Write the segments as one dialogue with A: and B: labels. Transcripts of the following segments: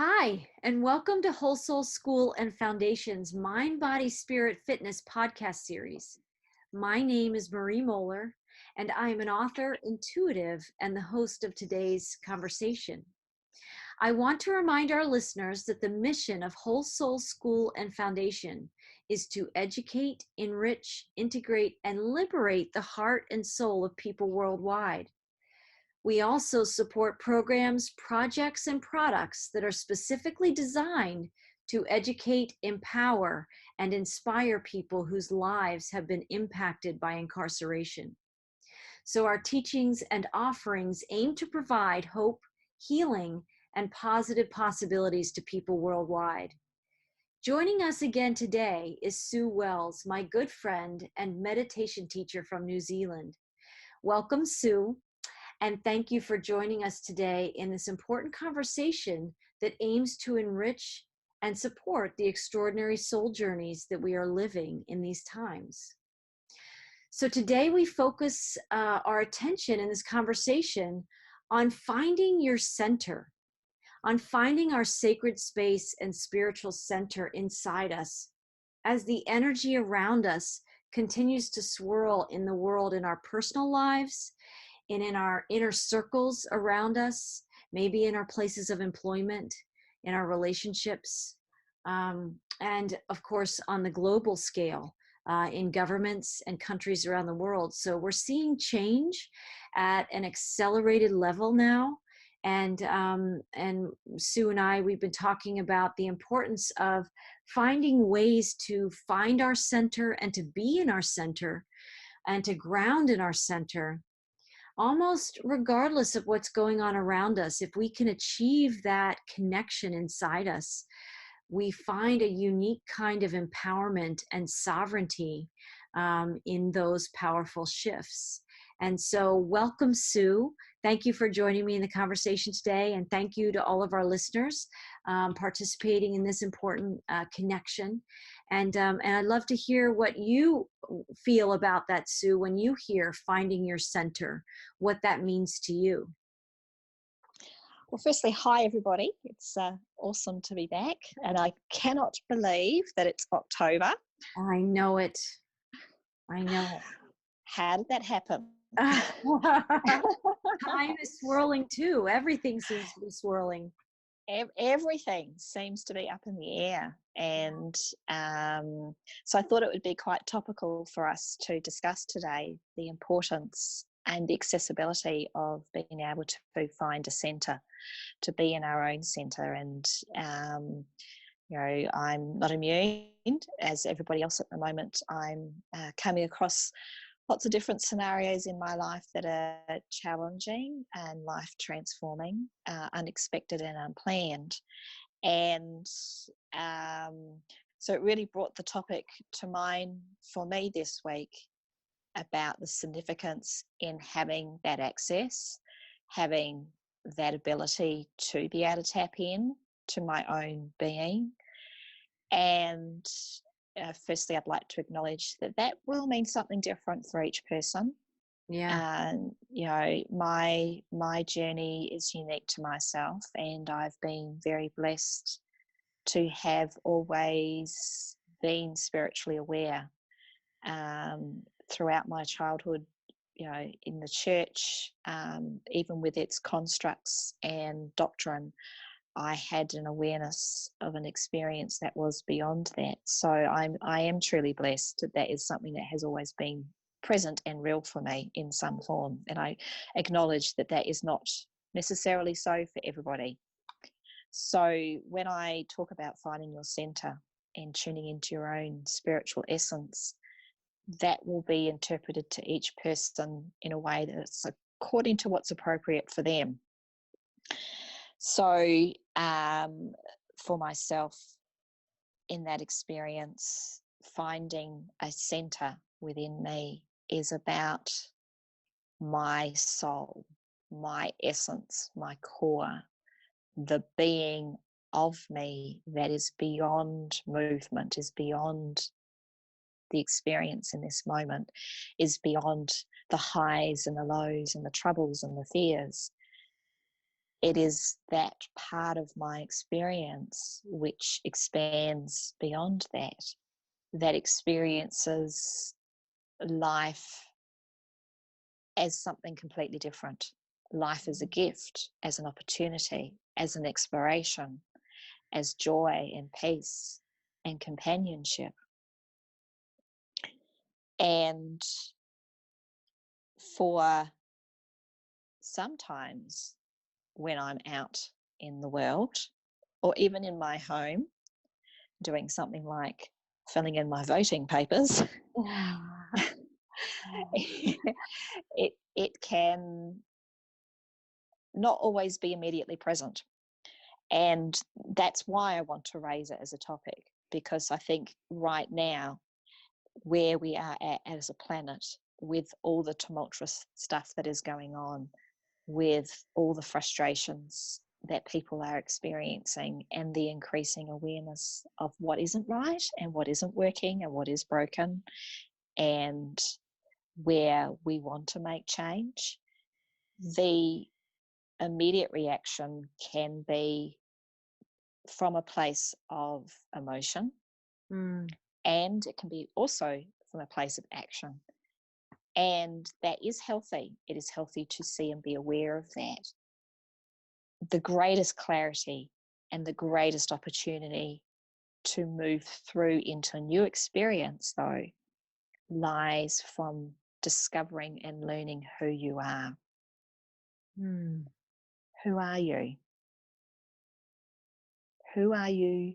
A: Hi, and welcome to Whole Soul School and Foundation's Mind, Body, Spirit, Fitness podcast series. My name is Marie Mohler, and I am an author, intuitive, and the host of today's conversation. I want to remind our listeners that the mission of Whole Soul School and Foundation is to educate, enrich, integrate, and liberate the heart and soul of people worldwide. We also support programs, projects, and products that are specifically designed to educate, empower, and inspire people whose lives have been impacted by incarceration. So our teachings and offerings aim to provide hope, healing, and positive possibilities to people worldwide. Joining us again today is Sue Wells, my good friend and meditation teacher from New Zealand. Welcome, Sue. And thank you for joining us today in this important conversation that aims to enrich and support the extraordinary soul journeys that we are living in these times. So today we focus our attention in this conversation on finding your center, on finding our sacred space and spiritual center inside us as the energy around us continues to swirl in the world, in our personal lives, and in our inner circles around us, maybe in our places of employment, in our relationships, and of course on the global scale, in governments and countries around the world. So we're seeing change at an accelerated level now. And Sue and I, we've been talking about the importance of finding ways to find our center and to be in our center and to ground in our center, almost regardless of what's going on around us. If we can achieve that connection inside us, we find a unique kind of empowerment and sovereignty in those powerful shifts. And so welcome, Sue. Thank you for joining me in the conversation today. And thank you to all of our listeners participating in this important connection. And I'd love to hear what you feel about that, Sue, when you hear finding your center, what that means to you.
B: Well, firstly, hi, everybody. It's awesome to be back. And I cannot believe that it's October.
A: I know it. I know it.
B: How did that happen?
A: Time is swirling too. Everything seems to be swirling.
B: Everything seems to be up in the air. And so I thought it would be quite topical for us to discuss today the importance and the accessibility of being able to find a centre, to be in our own centre. And, I'm not immune, as everybody else at the moment. I'm coming across lots of different scenarios in my life that are challenging and life transforming, unexpected and unplanned. And so it really brought the topic to mind for me this week about the significance in having that access, having that ability to be able to tap in to my own being. And firstly, I'd like to acknowledge that will mean something different for each person.
A: Yeah.
B: And my journey is unique to myself, and I've been very blessed to have always been spiritually aware throughout my childhood, in the church, even with its constructs and doctrine. I had an awareness of an experience that was beyond that. So I am truly blessed that is something that has always been present and real for me in some form. And I acknowledge that is not necessarily so for everybody. So when I talk about finding your center and tuning into your own spiritual essence, that will be interpreted to each person in a way that's according to what's appropriate for them. So for myself, in that experience, finding a center within me is about my soul, my essence, my core, the being of me that is beyond movement, is beyond the experience in this moment, is beyond the highs and the lows and the troubles and the fears. it is that part of my experience which expands beyond that, that experiences life as something completely different. Life as a gift, as an opportunity, as an exploration, as joy and peace and companionship. And for sometimes when I'm out in the world, or even in my home, doing something like filling in my voting papers, it can not always be immediately present. And that's why I want to raise it as a topic, because I think right now, where we are at as a planet, with all the tumultuous stuff that is going on, with all the frustrations that people are experiencing, and the increasing awareness of what isn't right and what isn't working and what is broken, and where we want to make change, the immediate reaction can be from a place of emotion, and it can be also from a place of action. And that is healthy. It is healthy to see and be aware of that. The greatest clarity and the greatest opportunity to move through into a new experience, though, lies from discovering and learning who you are. Who are you? Who are you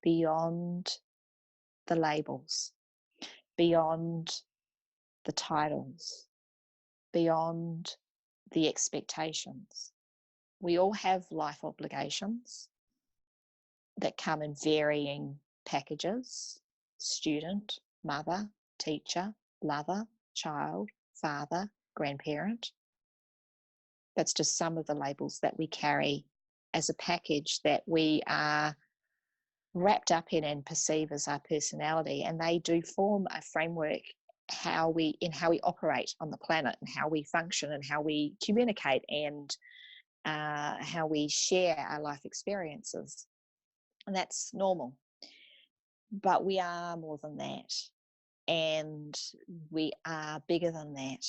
B: beyond the labels, beyond the titles, beyond the expectations? We all have life obligations that come in varying packages: student, mother, teacher, lover, child, father, grandparent. That's just some of the labels that we carry as a package that we are wrapped up in and perceive as our personality, and they do form a framework how we operate on the planet, and how we function, and how we communicate, and how we share our life experiences. And that's normal. But we are more than that, and we are bigger than that,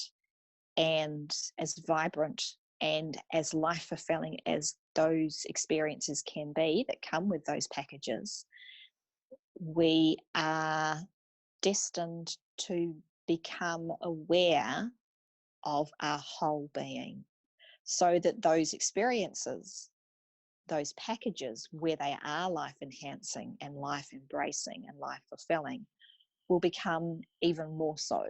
B: and as vibrant and as life fulfilling as those experiences can be that come with those packages, we are destined to become aware of our whole being, so that those experiences, those packages where they are life enhancing and life embracing and life fulfilling, will become even more so,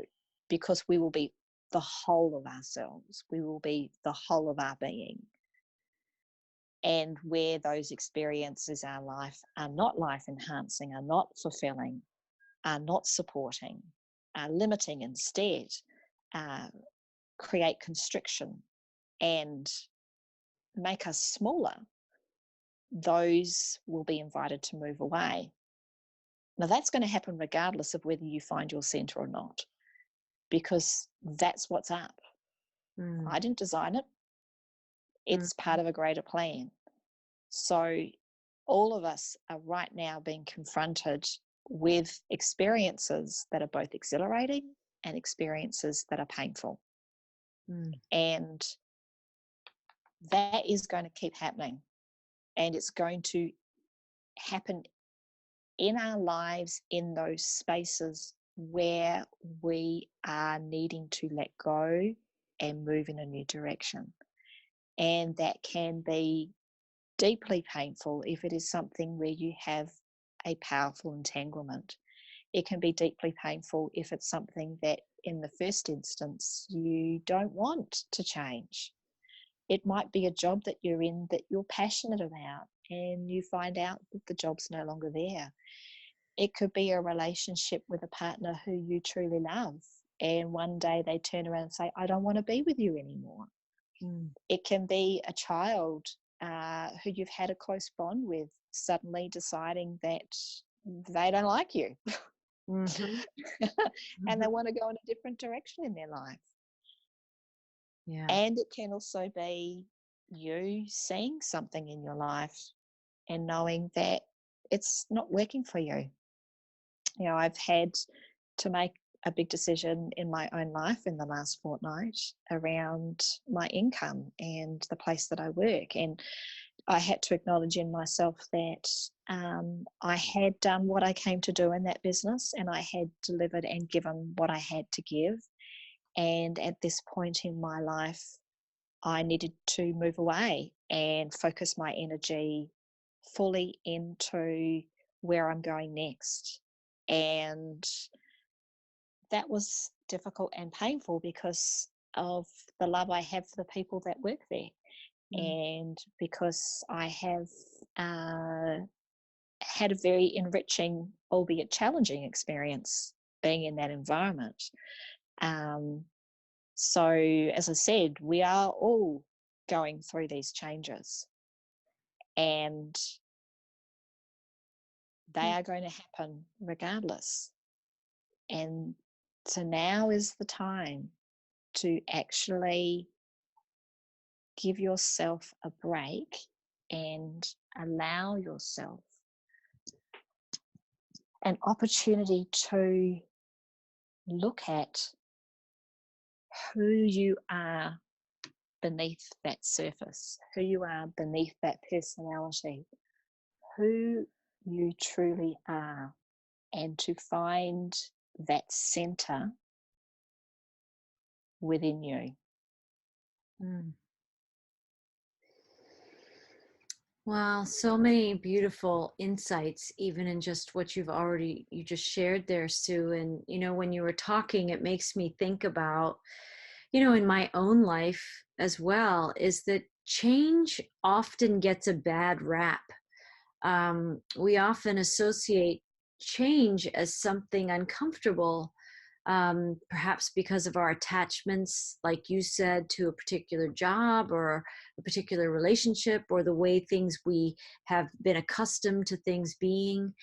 B: because we will be the whole of ourselves. We will be the whole of our being. And where those experiences in our life are not life enhancing, are not fulfilling, are not supporting, are limiting instead, create constriction and make us smaller, those will be invited to move away. Now, that's going to happen regardless of whether you find your center or not, because that's what's up. I didn't design it. It's part of a greater plan. So all of us are right now being confronted with experiences that are both exhilarating and experiences that are painful. And that is going to keep happening. And it's going to happen in our lives, in those spaces where we are needing to let go and move in a new direction. And that can be deeply painful if it is something where you have a powerful entanglement. It can be deeply painful if it's something that in the first instance you don't want to change. It might be a job that you're in that you're passionate about, and you find out that the job's no longer there. It could be a relationship with a partner who you truly love, and one day they turn around and say, I don't want to be with you anymore. It can be a child who you've had a close bond with suddenly deciding that they don't like you. And they want to go in a different direction in their life. And it can also be you seeing something in your life and knowing that it's not working for you. You know, I've had to make a big decision in my own life in the last fortnight around my income and the place that I work. And I had to acknowledge in myself that I had done what I came to do in that business, and I had delivered and given what I had to give. And at this point in my life, I needed to move away and focus my energy fully into where I'm going next. And that was difficult and painful because of the love I have for the people that work there,
A: Mm.
B: and because I have had a very enriching, albeit challenging, experience being in that environment. Um, so, as I said, we are all going through these changes, and they
A: Mm.
B: are going to happen regardless. And so now is the time to actually give yourself a break and allow yourself an opportunity to look at who you are beneath that surface, who you are beneath that personality, who you truly are, and to find that center within you.
A: Mm. Wow, so many beautiful insights, even in just what you just shared there, Sue. And, when you were talking, it makes me think about, in my own life as well, is that change often gets a bad rap. We often associate change as something uncomfortable, perhaps because of our attachments, like you said, to a particular job or a particular relationship, or the way things we have been accustomed to things being.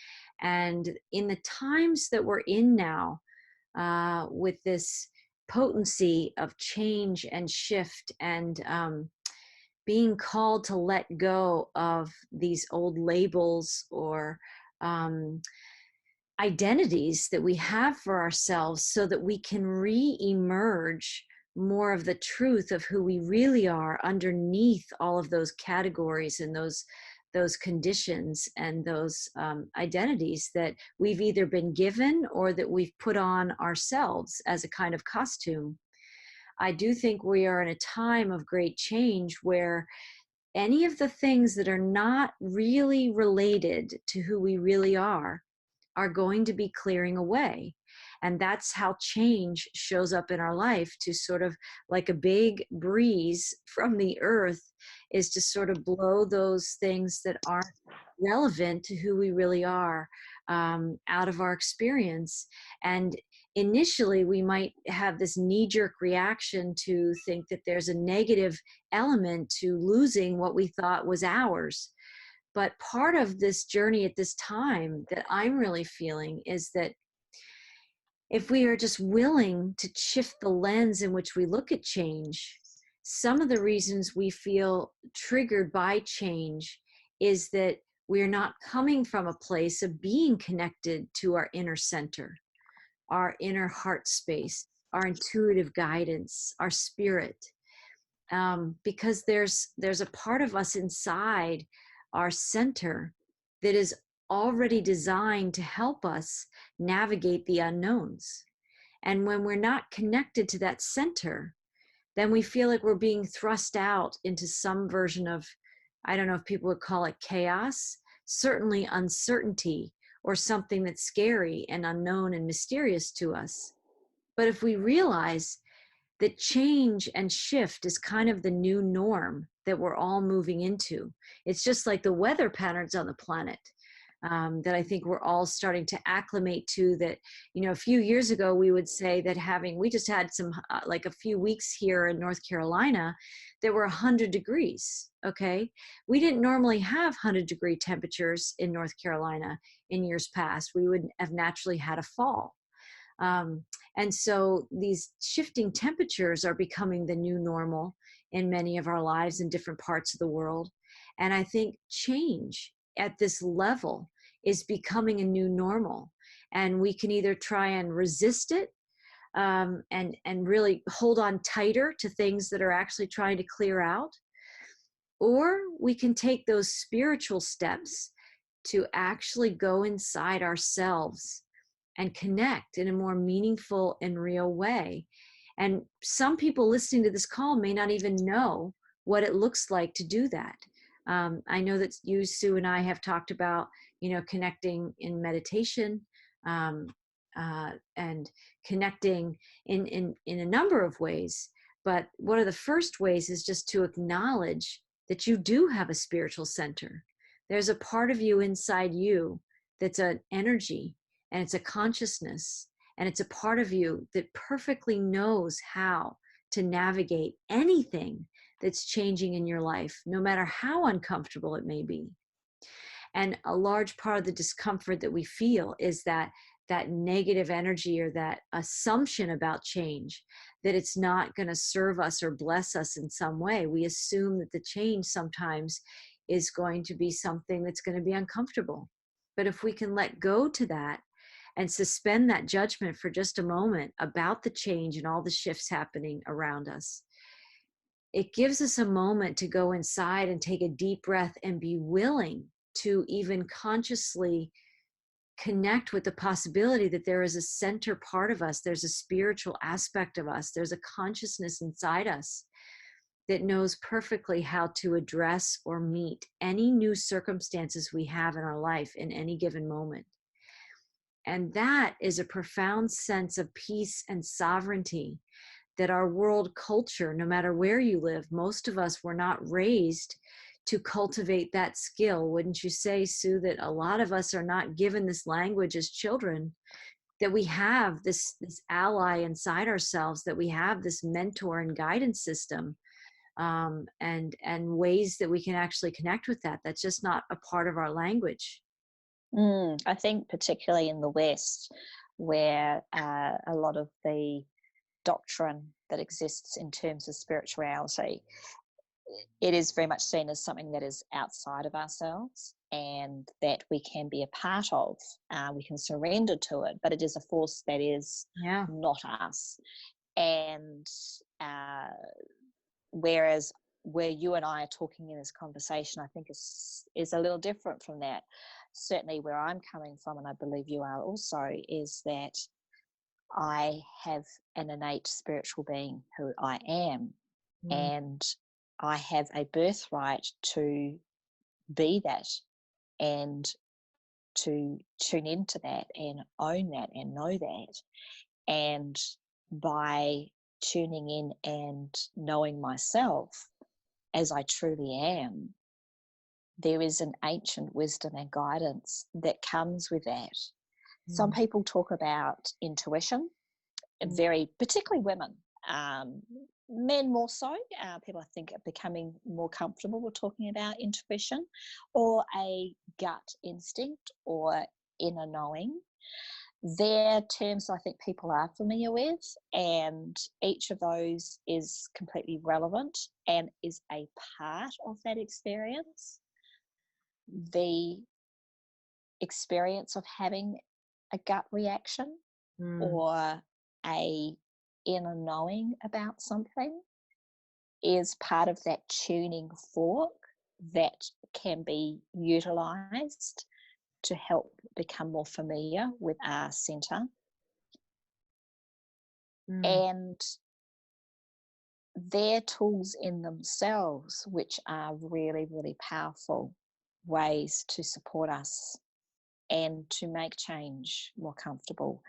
A: And in the times that we're in now, with this potency of change and shift, and being called to let go of these old labels or um, identities that we have for ourselves, so that we can re-emerge more of the truth of who we really are underneath all of those categories and those conditions and those identities that we've either been given or that we've put on ourselves as a kind of costume. I do think we are in a time of great change where any of the things that are not really related to who we really are going to be clearing away. And that's how change shows up in our life, to sort of like a big breeze from the earth, is to sort of blow those things that aren't relevant to who we really are, out of our experience. And initially, we might have this knee jerk reaction to think that there's a negative element to losing what we thought was ours. But part of this journey at this time that I'm really feeling is that if we are just willing to shift the lens in which we look at change, some of the reasons we feel triggered by change is that we're not coming from a place of being connected to our inner center, our inner heart space, our intuitive guidance, our spirit. Because there's a part of us inside our center that is already designed to help us navigate the unknowns. And when we're not connected to that center, then we feel like we're being thrust out into some version of, I don't know if people would call it chaos, certainly uncertainty, or something that's scary and unknown and mysterious to us. But if we realize that change and shift is kind of the new norm that we're all moving into. It's just like the weather patterns on the planet, that I think we're all starting to acclimate to. That, a few years ago, we would say that we just had some, like a few weeks here in North Carolina, that were 100 degrees. Okay. We didn't normally have 100-degree temperatures in North Carolina in years past. We would have naturally had a fall. And so these shifting temperatures are becoming the new normal in many of our lives in different parts of the world. And I think change at this level is becoming a new normal. And we can either try and resist it, and really hold on tighter to things that are actually trying to clear out, or we can take those spiritual steps to actually go inside ourselves and connect in a more meaningful and real way. And some people listening to this call may not even know what it looks like to do that. I know that you, Sue, and I have talked about, connecting in meditation, um, and connecting in a number of ways. But one of the first ways is just to acknowledge that you do have a spiritual center. There's a part of you inside you that's an energy, and it's a consciousness, and it's a part of you that perfectly knows how to navigate anything that's changing in your life, no matter how uncomfortable it may be. And a large part of the discomfort that we feel is that negative energy, or that assumption about change, that it's not going to serve us or bless us in some way. We assume that the change sometimes is going to be something that's going to be uncomfortable. But if we can let go to that and suspend that judgment for just a moment about the change and all the shifts happening around us, it gives us a moment to go inside and take a deep breath and be willing to even consciously connect with the possibility that there is a center part of us, there's a spiritual aspect of us, there's a consciousness inside us that knows perfectly how to address or meet any new circumstances we have in our life in any given moment. And that is a profound sense of peace and sovereignty that our world culture, no matter where you live, most of us were not raised to cultivate that skill. Wouldn't you say, Sue, that a lot of us are not given this language as children, that we have this ally inside ourselves, that we have this mentor and guidance system, and ways that we can actually connect with that? That's just not a part of our language.
B: I think particularly in the West, where a lot of the doctrine that exists in terms of spirituality, it is very much seen as something that is outside of ourselves and that we can be a part of. We can surrender to it, but it is a force that is not us. And whereas where you and I are talking in this conversation, I think is a little different from that. Certainly where I'm coming from, and I believe you are also, is that I have an innate spiritual being who I am, and I have a birthright to be that and to tune into that and own that and know that. And by tuning in and knowing myself as I truly am, there is an ancient wisdom and guidance that comes with that. Some people talk about intuition, particularly women. Men more so. People, I think, are becoming more comfortable with talking about intuition or a gut instinct or inner knowing. They're terms I think people are familiar with, and each of those is completely relevant and is a part of that experience. The experience of having a gut reaction or a inner knowing about something is part of that tuning fork that can be utilized to help become more familiar with our center. And they're tools in themselves, which are really, really powerful ways to support us and to make change more comfortable,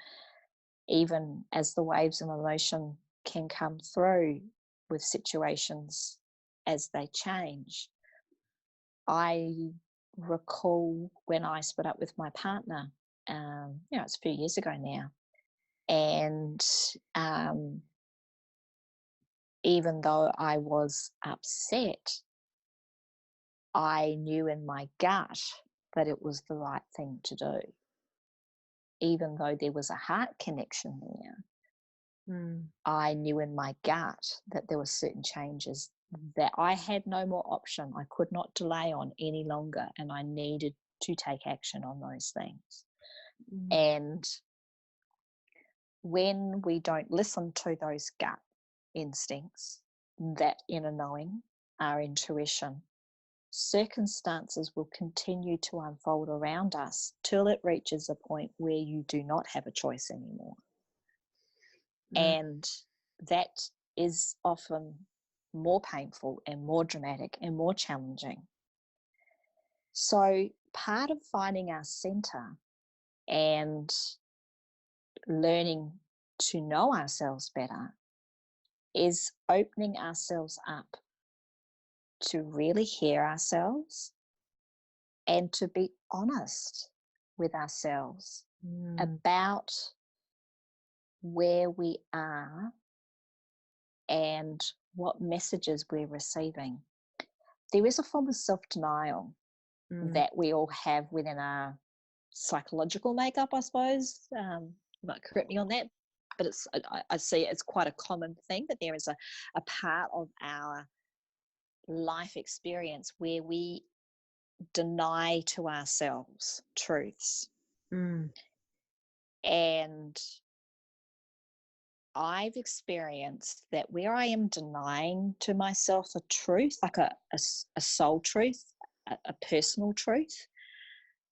B: even as the waves of emotion can come through with situations as they change. I recall when I split up with my partner, it's a few years ago now, and even though I was upset, I knew in my gut that it was the right thing to do. even though there was a heart connection there,
A: Mm.
B: I knew in my gut that there were certain changes that I had no more option. I could not delay on any longer, and I needed to take action on those things.
A: Mm.
B: And when we don't listen to those gut instincts, that inner knowing, our intuition, circumstances will continue to unfold around us till it reaches a point where you do not have a choice anymore.
A: Mm.
B: And that is often more painful and more dramatic and more challenging. So, part of finding our center and learning to know ourselves better is opening ourselves up to really hear ourselves and to be honest with ourselves
A: Mm.
B: about where we are and what messages we're receiving. There is a form of self-denial
A: Mm.
B: that we all have within our psychological makeup, I suppose. You might correct me on that, but I see it's quite a common thing that there is a part of our life experience where we deny to ourselves truths.
A: Mm.
B: And I've experienced that where I am denying to myself a truth, like a soul truth, a personal truth,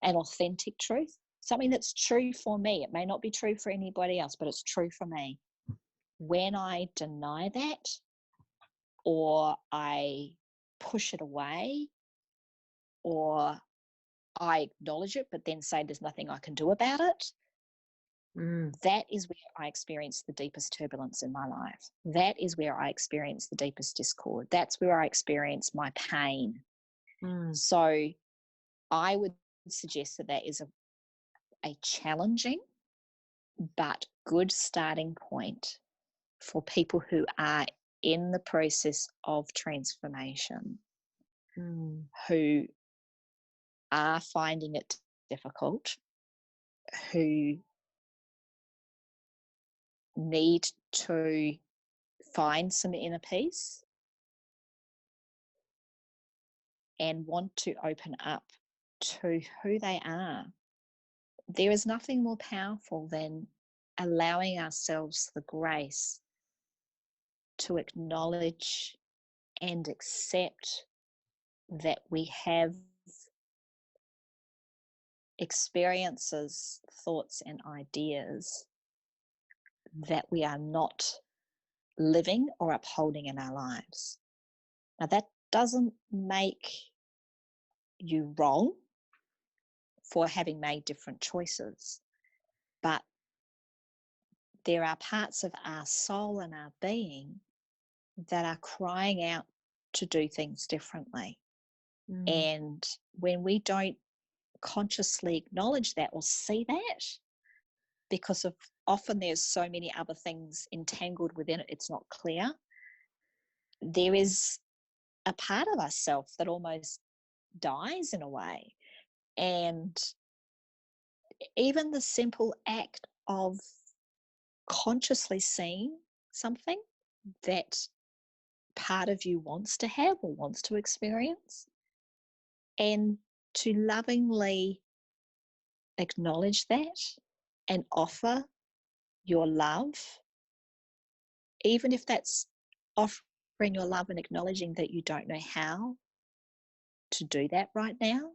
B: an authentic truth, something that's true for me. It may not be true for anybody else, but it's true for me. When I deny that, or I push it away, or I acknowledge it, but then say there's nothing I can do about it,
A: Mm.
B: that is where I experience the deepest turbulence in my life. That is where I experience the deepest discord. That's where I experience my pain.
A: Mm.
B: So I would suggest that that is a challenging but good starting point for people who are in the process of transformation,
A: Mm.
B: who are finding it difficult, who need to find some inner peace and want to open up to who they are. There is nothing more powerful than allowing ourselves the grace to acknowledge and accept that we have experiences, thoughts, and ideas that we are not living or upholding in our lives. Now, that doesn't make you wrong for having made different choices, but there are parts of our soul and our being that are crying out to do things differently.
A: Mm.
B: And when we don't consciously acknowledge that or see that, because of often there's so many other things entangled within it, it's not clear, there is a part of ourself that almost dies in a way. And even the simple act of consciously seeing something that part of you wants to have or wants to experience, and to lovingly acknowledge that and offer your love, even if that's offering your love and acknowledging that you don't know how to do that right now,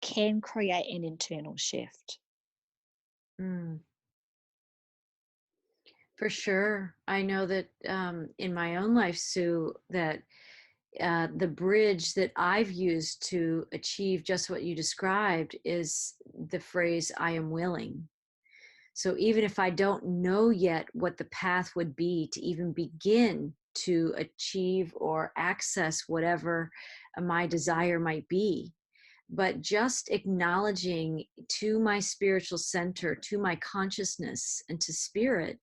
B: can create an internal shift.
A: Mm. For sure. I know that in my own life, Sue, that the bridge that I've used to achieve just what you described is the phrase, I am willing. So even if I don't know yet what the path would be to even begin to achieve or access whatever my desire might be, but just acknowledging to my spiritual center, to my consciousness and to spirit,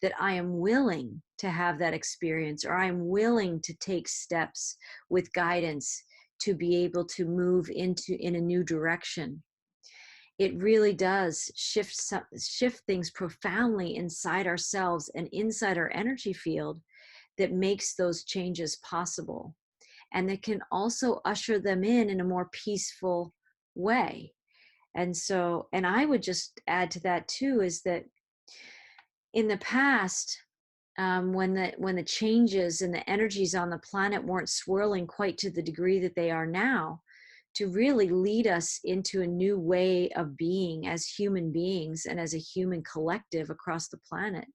A: that I am willing to have that experience, or I am willing to take steps with guidance to be able to move in a new direction. it really does shift things profoundly inside ourselves and inside our energy field that makes those changes possible, and that can also usher them in a more peaceful way. And so, and I would just add to that too, is that in the past, when the changes and the energies on the planet weren't swirling quite to the degree that they are now, to really lead us into a new way of being as human beings and as a human collective across the planet,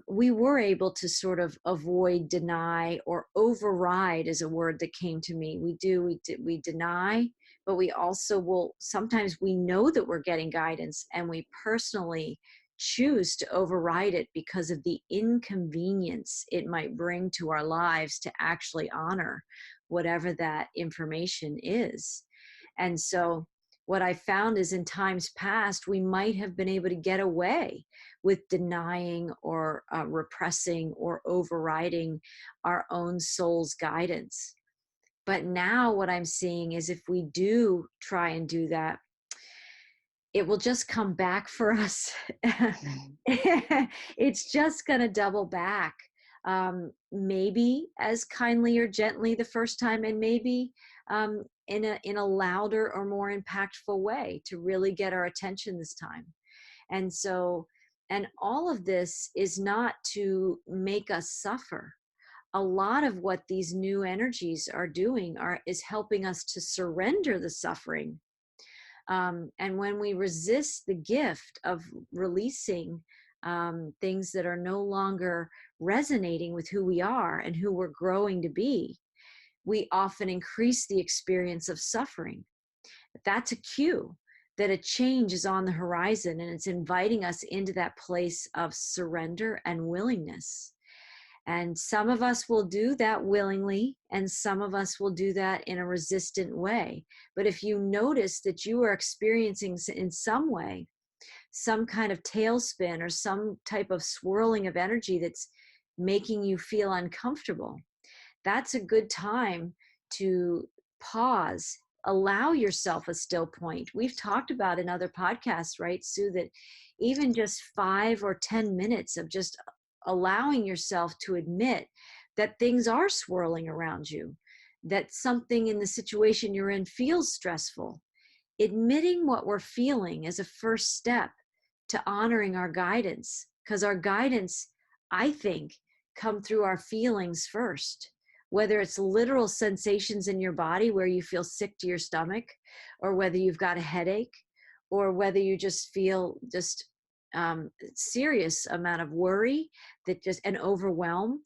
A: we were able to sort of avoid, deny, or override is a word that came to me. We deny, but we also will, sometimes we know that we're getting guidance and we personally choose to override it because of the inconvenience it might bring to our lives to actually honor whatever that information is. And so what I found is in times past, we might have been able to get away with denying or repressing or overriding our own soul's guidance. But now what I'm seeing is if we do try and do that, it will just come back for us. It's just going to double back. Maybe as kindly or gently the first time, and maybe in a louder or more impactful way to really get our attention this time. And so, and all of this is not to make us suffer. A lot of what these new energies are doing is helping us to surrender the suffering. And when we resist the gift of releasing things that are no longer resonating with who we are and who we're growing to be, we often increase the experience of suffering. That's a cue that a change is on the horizon, and it's inviting us into that place of surrender and willingness. And some of us will do that willingly, and some of us will do that in a resistant way. But if you notice that you are experiencing in some way some kind of tailspin or some type of swirling of energy that's making you feel uncomfortable, that's a good time to pause, allow yourself a still point. We've talked about in other podcasts, right, Sue, that even just 5 or 10 minutes of just allowing yourself to admit that things are swirling around you, that something in the situation you're in feels stressful. Admitting what we're feeling is a first step to honoring our guidance, because our guidance, I think, come through our feelings first. Whether it's literal sensations in your body where you feel sick to your stomach, or whether you've got a headache, or whether you just feel just serious amount of worry, that just an overwhelm,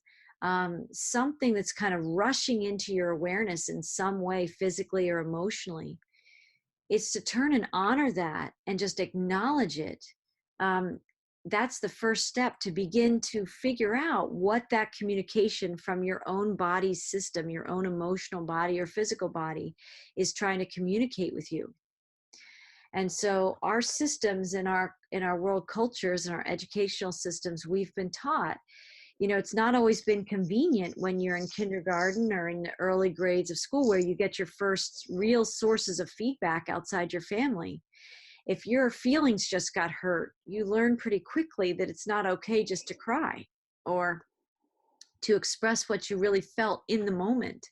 A: something that's kind of rushing into your awareness in some way, physically or emotionally. It's to turn and honor that and just acknowledge it. That's the first step to begin to figure out what that communication from your own body system, your own emotional body or physical body, is trying to communicate with you. And so our systems in our world cultures and our educational systems, we've been taught, it's not always been convenient when you're in kindergarten or in the early grades of school where you get your first real sources of feedback outside your family. If your feelings just got hurt, you learn pretty quickly that it's not okay just to cry or to express what you really felt in the moment.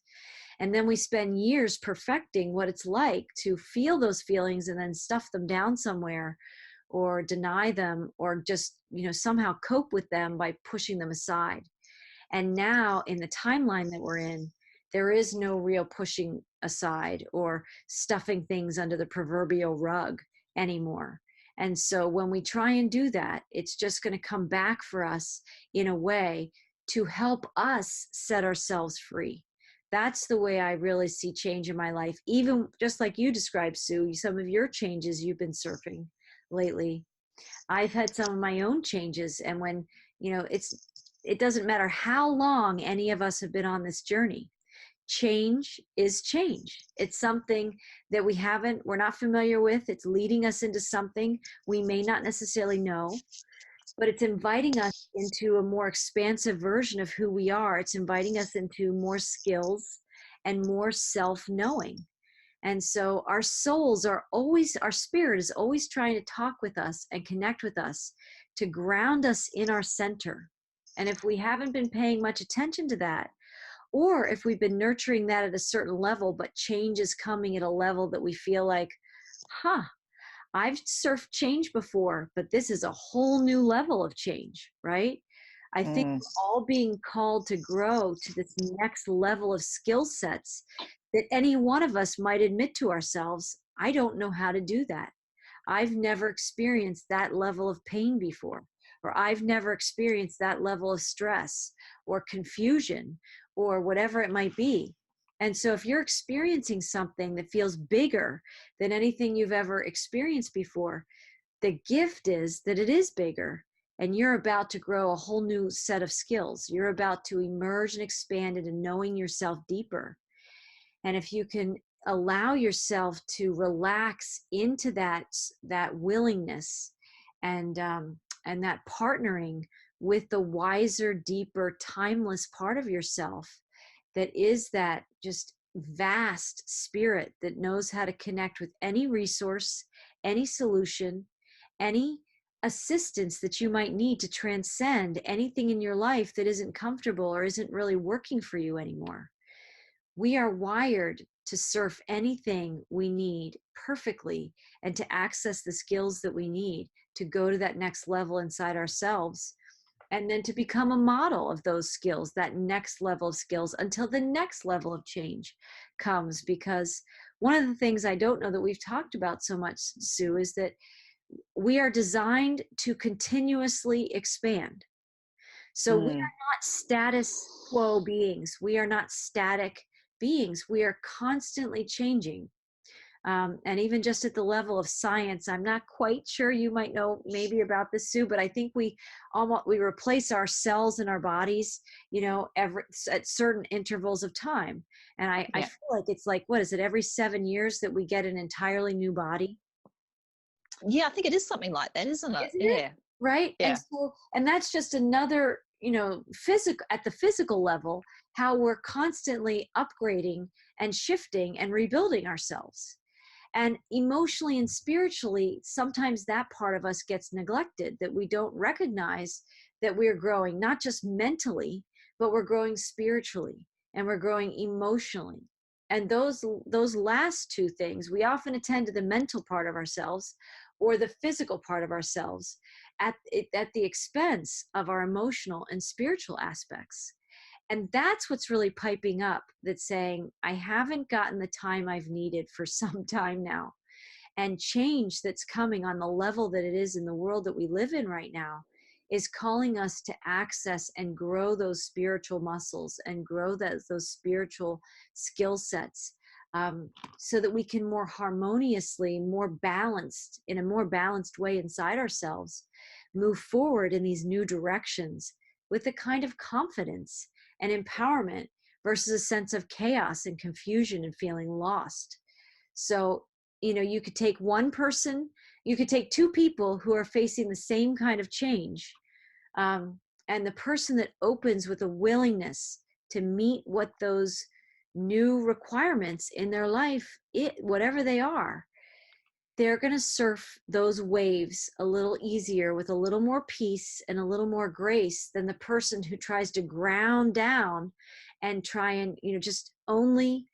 A: And then we spend years perfecting what it's like to feel those feelings and then stuff them down somewhere or deny them or just, somehow cope with them by pushing them aside. And now in the timeline that we're in, there is no real pushing aside or stuffing things under the proverbial rug anymore. And so when we try and do that, it's just going to come back for us in a way to help us set ourselves free. That's the way I really see change in my life. Even just like you described, Sue, some of your changes you've been surfing lately. I've had some of my own changes. And when, it doesn't matter how long any of us have been on this journey. Change is change. It's something that we're not familiar with. It's leading us into something we may not necessarily know, but it's inviting us into a more expansive version of who we are. It's inviting us into more skills and more self-knowing. And so our souls are always, our spirit is always trying to talk with us and connect with us to ground us in our center. And if we haven't been paying much attention to that, or if we've been nurturing that at a certain level, but change is coming at a level that we feel like, huh, I've surfed change before, but this is a whole new level of change, right? I think
B: Mm.
A: we're all being called to grow to this next level of skill sets that any one of us might admit to ourselves, I don't know how to do that. I've never experienced that level of pain before, or I've never experienced that level of stress or confusion or whatever it might be. And so if you're experiencing something that feels bigger than anything you've ever experienced before, the gift is that it is bigger, and you're about to grow a whole new set of skills. You're about to emerge and expand into knowing yourself deeper. And if you can allow yourself to relax into that willingness and that partnering with the wiser, deeper, timeless part of yourself, that is that just vast spirit that knows how to connect with any resource, any solution, any assistance that you might need to transcend anything in your life that isn't comfortable or isn't really working for you anymore. We are wired to surf anything we need perfectly and to access the skills that we need to go to that next level inside ourselves, and then to become a model of those skills, that next level of skills, until the next level of change comes. Because one of the things I don't know that we've talked about so much, Sue, is that we are designed to continuously expand. So we
B: Mm.
A: are not status quo beings. We are not static beings. We are constantly changing. And even just at the level of science, I'm not quite sure, you might know maybe about this, Sue, but I think we replace our cells in our bodies, at certain intervals of time. And I
B: Yeah.
A: feel like it's like, what is it, every 7 years that we get an entirely new body?
B: Yeah, I think it is something like that, isn't it?
A: Isn't it?
B: Yeah.
A: Right. And
B: Yeah.
A: so, and that's just another, physical, at the physical level, how we're constantly upgrading and shifting and rebuilding ourselves. And emotionally and spiritually, sometimes that part of us gets neglected, that we don't recognize that we're growing, not just mentally, but we're growing spiritually and we're growing emotionally. And those last two things, we often attend to the mental part of ourselves or the physical part of ourselves at the expense of our emotional and spiritual aspects. And that's what's really piping up, that's saying, I haven't gotten the time I've needed for some time now. And change that's coming on the level that it is in the world that we live in right now is calling us to access and grow those spiritual muscles and grow those spiritual skill sets, so that we can more harmoniously, more balanced, in a more balanced way inside ourselves, move forward in these new directions with a kind of confidence and empowerment versus a sense of chaos and confusion and feeling lost. So, you could take one person, you could take two people who are facing the same kind of change. And the person that opens with a willingness to meet what those new requirements in their life, whatever they are, they're going to surf those waves a little easier with a little more peace and a little more grace than the person who tries to ground down and try and, just only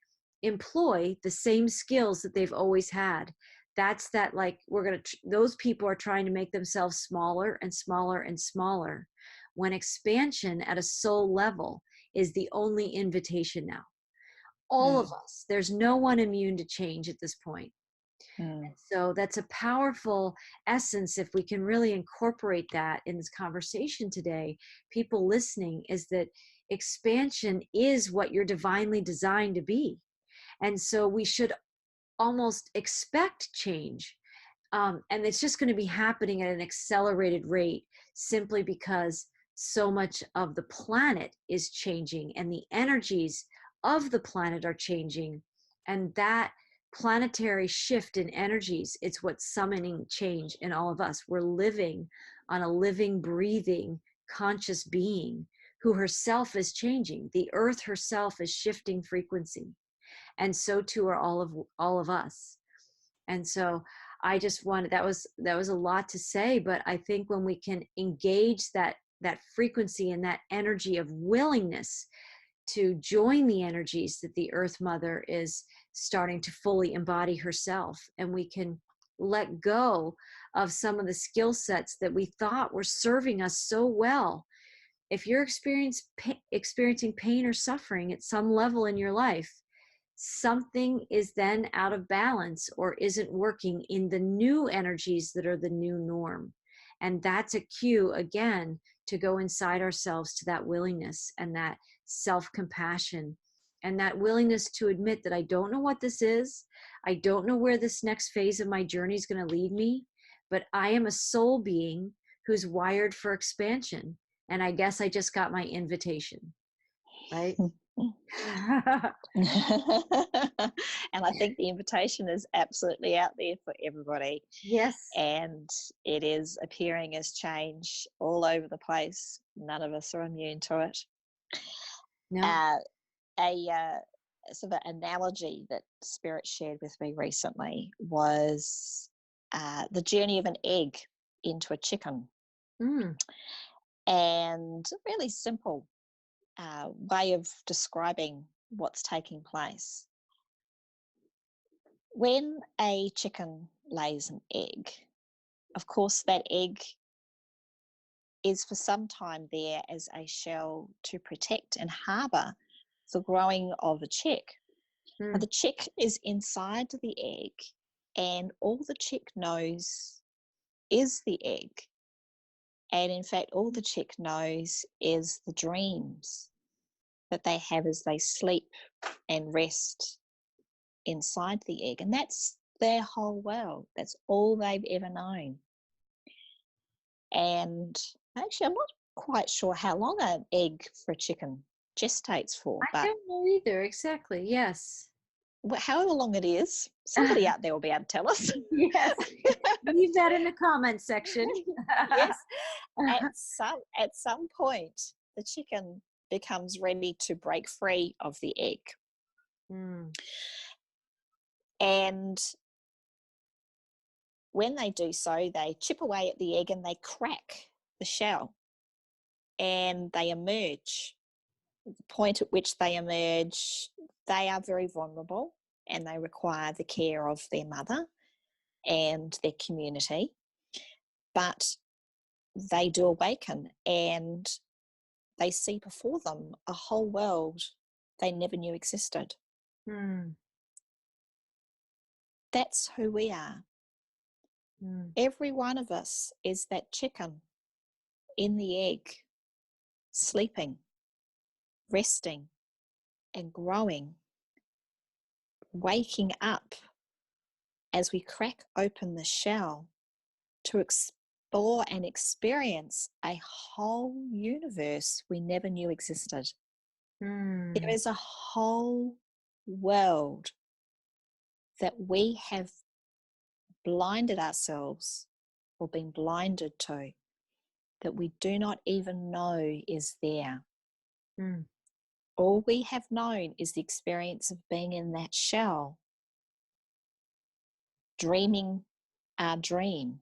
A: employ the same skills that they've always had. That's that, like, those people are trying to make themselves smaller and smaller and smaller, when expansion at a soul level is the only invitation now. All of
B: Mm.
A: us, there's no one immune to change at this point.
B: Mm.
A: And so that's a powerful essence, if we can really incorporate that in this conversation today, people listening, is that expansion is what you're divinely designed to be. And so we should almost expect change. And it's just going to be happening at an accelerated rate, simply because so much of the planet is changing and the energies of the planet are changing. And that planetary shift in energies, it's what's summoning change in all of us. We're living on a living, breathing, conscious being who herself is changing. The earth herself is shifting frequency. and so too are all of us. And so I just wanted, that was a lot to say, but I think when we can engage that frequency and that energy of willingness to join the energies that the Earth Mother is starting to fully embody herself, and we can let go of some of the skill sets that we thought were serving us so well. If you're experiencing pain or suffering at some level in your life, something is then out of balance or isn't working in the new energies that are the new norm. And that's a cue, again, to go inside ourselves to that willingness and that self-compassion and that willingness to admit that I don't know what this is. I don't know where this next phase of my journey is going to lead me, but I am a soul being who's wired for expansion. And I guess I just got my invitation, right?
B: And I think the invitation is absolutely out there for everybody.
A: Yes.
B: And it is appearing as change all over the place. None of us are immune to it.
A: No.
B: A sort of analogy that Spirit shared with me recently was the journey of an egg into a chicken.
A: Mm.
B: And a really simple way of describing what's taking place. When a chicken lays an egg, of course, that egg is for some time there as a shell to protect and harbour the growing of a chick. Now, the chick is inside the egg, and all the chick knows is the egg. And in fact, all the chick knows is the dreams that they have as they sleep and rest inside the egg. And that's their whole world. That's all they've ever known. And actually, I'm not quite sure how long an egg for a chicken gestates for,
A: I
B: but
A: don't know either. Exactly. Yes.
B: however long it is, somebody out there will be able to tell us.
A: Yes. Leave that in the comments section.
B: Yes. At some point, the chicken becomes ready to break free of the egg.
A: Mm.
B: And when they do so, they chip away at the egg and they crack the shell and they emerge. The point at which they emerge, they are very vulnerable and they require the care of their mother and their community. But they do awaken and they see before them a whole world they never knew existed.
A: Mm.
B: That's who we are.
A: Mm.
B: Every one of us is that chicken in the egg, sleeping, resting, and growing, waking up as we crack open the shell to explore and experience a whole universe we never knew existed.
A: Mm.
B: There is a whole world that we have blinded ourselves or been blinded to, that we do not even know is there.
A: Mm.
B: All we have known is the experience of being in that shell, dreaming our dream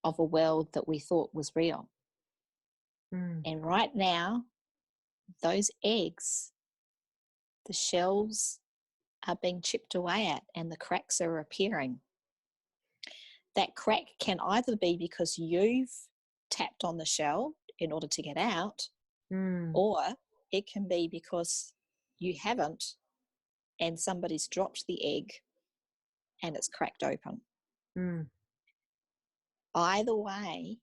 B: of a world that we thought was real.
A: Mm.
B: And right now, those eggs, the shells are being chipped away at and the cracks are appearing. That crack can either be because you've tapped on the shell in order to get out, or it can be because you haven't and somebody's dropped the egg and it's cracked open.
A: Mm.
B: Either way,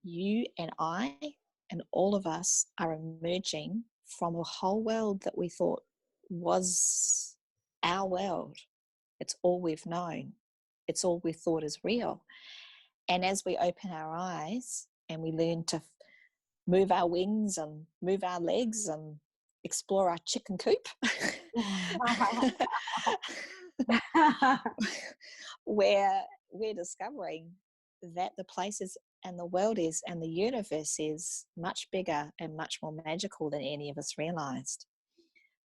B: you and I and all of us are emerging from a whole world that we thought was our world. It's all we've known. It's all we thought is real. And as we open our eyes and we learn to move our wings and move our legs and explore our chicken coop, where we're discovering that the places and the world is and the universe is much bigger and much more magical than any of us realized.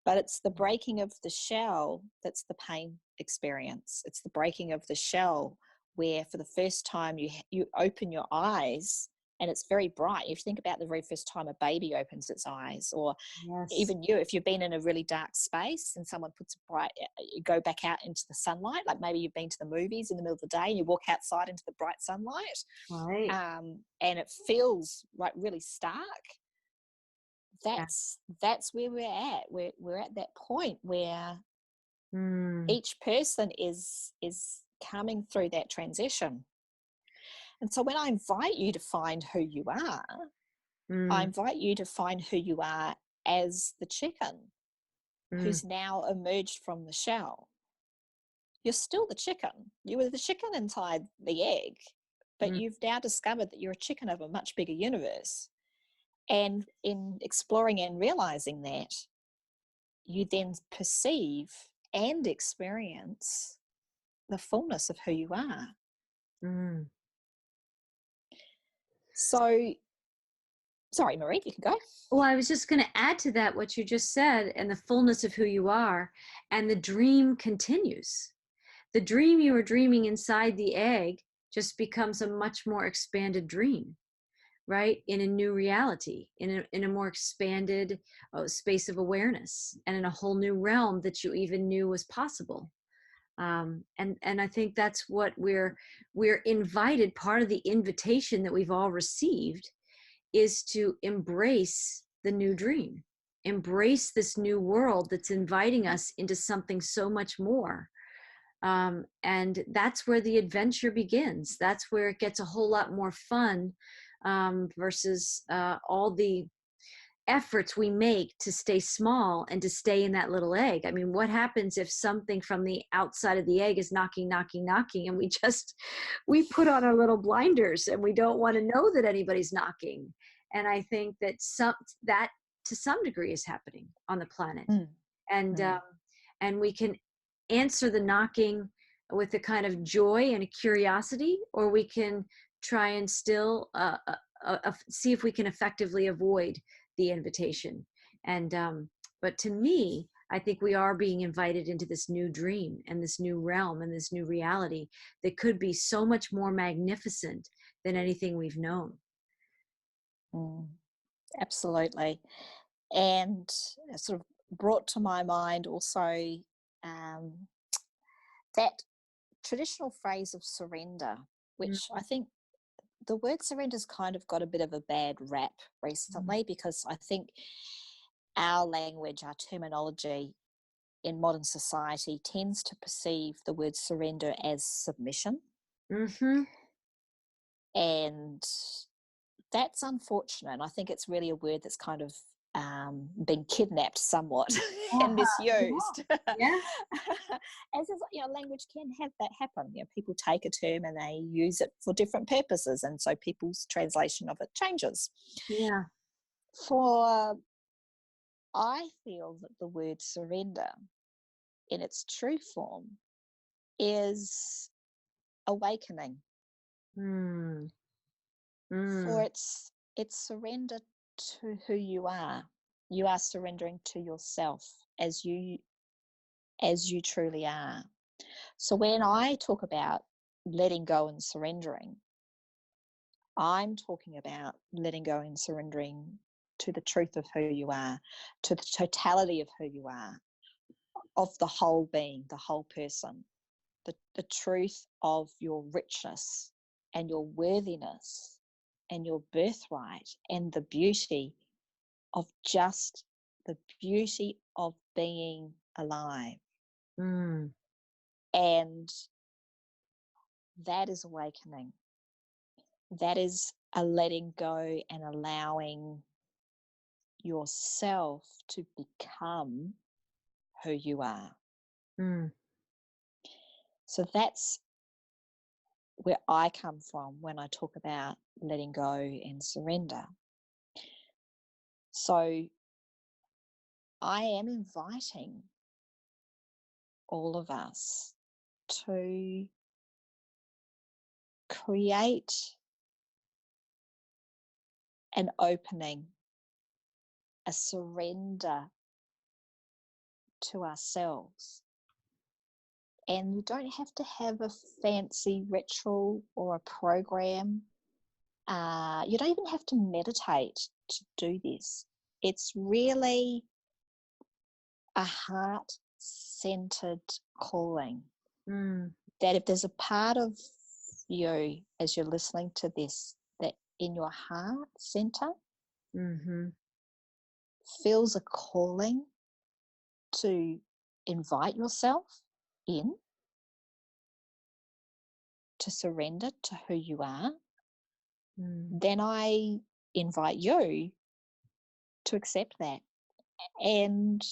B: But it's the breaking of the shell that's the pain experience. It's the breaking of the shell where for the first time you open your eyes and it's very bright. If you think about the very first time a baby opens its eyes, or
A: Yes.
B: even you, if you've been in a really dark space and someone puts a bright, you go back out into the sunlight, like maybe you've been to the movies in the middle of the day and you walk outside into the bright sunlight,
A: Right.
B: and it feels like really stark.
A: Yeah.
B: That's where we're at. We're at that point where
A: Mm,
B: each person is coming through that transition. And so when I invite you to find who you are, I
A: mm,
B: invite you to find who you are as the chicken
A: mm,
B: who's now emerged from the shell. You're still the chicken. You were the chicken inside the egg, but
A: mm,
B: you've now discovered that you're a chicken of a much bigger universe. And in exploring and realizing that, you then perceive and experience the fullness of who you are.
A: mm.
B: So, sorry, Marie, you can go.
A: Well, I was just going to add to that what you just said, and the fullness of who you are, and the dream continues. The dream you were dreaming inside the egg just becomes a much more expanded dream, right? In a new reality, in a more expanded space of awareness, and in a whole new realm that you even knew was possible. And I think that's what we're invited. Part of the invitation that we've all received is to embrace the new dream, embrace this new world that's inviting us into something so much more. And that's where the adventure begins. That's where it gets a whole lot more fun, versus all the efforts we make to stay small and to stay in that little egg. I mean, what happens if something from the outside of the egg is knocking, knocking, knocking, and we put on our little blinders and we don't want to know that anybody's knocking. And I think that to some degree is happening on the planet.
B: Mm,
A: And
B: mm,
A: and we can answer the knocking with a kind of joy and a curiosity, or we can try and still see if we can effectively avoid the invitation. And but to me, I think we are being invited into this new dream and this new realm and this new reality that could be so much more magnificent than anything we've known.
B: mm. Absolutely. And sort of brought to my mind also um, that traditional phrase of surrender, which I think the word surrender's kind of got a bit of a bad rap
A: Mm-hmm.
B: recently, because I think our language, our terminology in modern society tends to perceive the word surrender as submission.
A: Mm-hmm.
B: And that's unfortunate. I think it's really a word that's kind of been kidnapped somewhat and
A: Yeah.
B: misused.
A: Yeah.
B: As is, language can have that happen. People take a term and they use it for different purposes, and so people's translation of it changes.
A: Yeah.
B: For I feel that the word surrender, in its true form, is awakening.
A: Mm.
B: For
A: Mm.
B: it's surrender to who you are. You are surrendering to yourself as you truly are. So when I talk about letting go and surrendering, I'm talking about letting go and surrendering to the truth of who you are, to the totality of who you are, of the whole being, the whole person, the truth of your richness and your worthiness and your birthright, and the beauty of just the beauty of being alive.
A: Mm.
B: And that is awakening. That is a letting go and allowing yourself to become who you are.
A: Mm.
B: So that's where I come from when I talk about letting go and surrender. So I am inviting all of us to create an opening, a surrender to ourselves. And you don't have to have a fancy ritual or a program. You don't even have to meditate to do this. It's really a heart-centered calling. That if there's a part of you as you're listening to this that in your heart center feels a calling to invite yourself in, to surrender to who you are, then I invite you to accept that and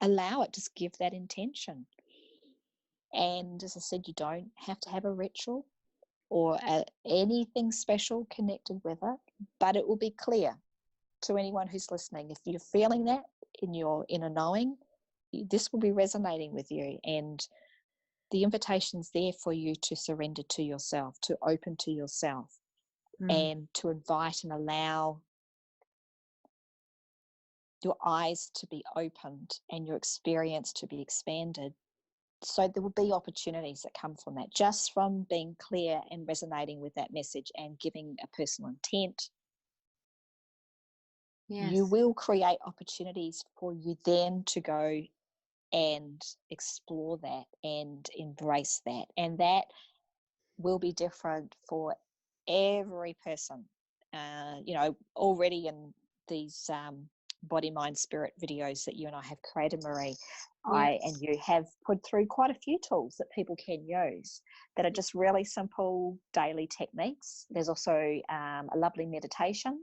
B: allow it, just give that intention. And as I said, you don't have to have a ritual or anything special connected with it, but it will be clear to anyone who's listening. If you're feeling that in your inner knowing, this will be resonating with you, and the invitation's there for you to surrender to yourself, to open to yourself, and to invite and allow your eyes to be opened and your experience to be expanded. So there will be opportunities that come from that, just from being clear and resonating with that message and giving a personal intent.
A: Yes.
B: You will create opportunities for you then to go and explore that and embrace that. And that will be different for every person. Already in these body, mind, spirit videos that you and I have created, Marie, I and you have put through quite a few tools that people can use that are just really simple daily techniques. There's also a lovely meditation,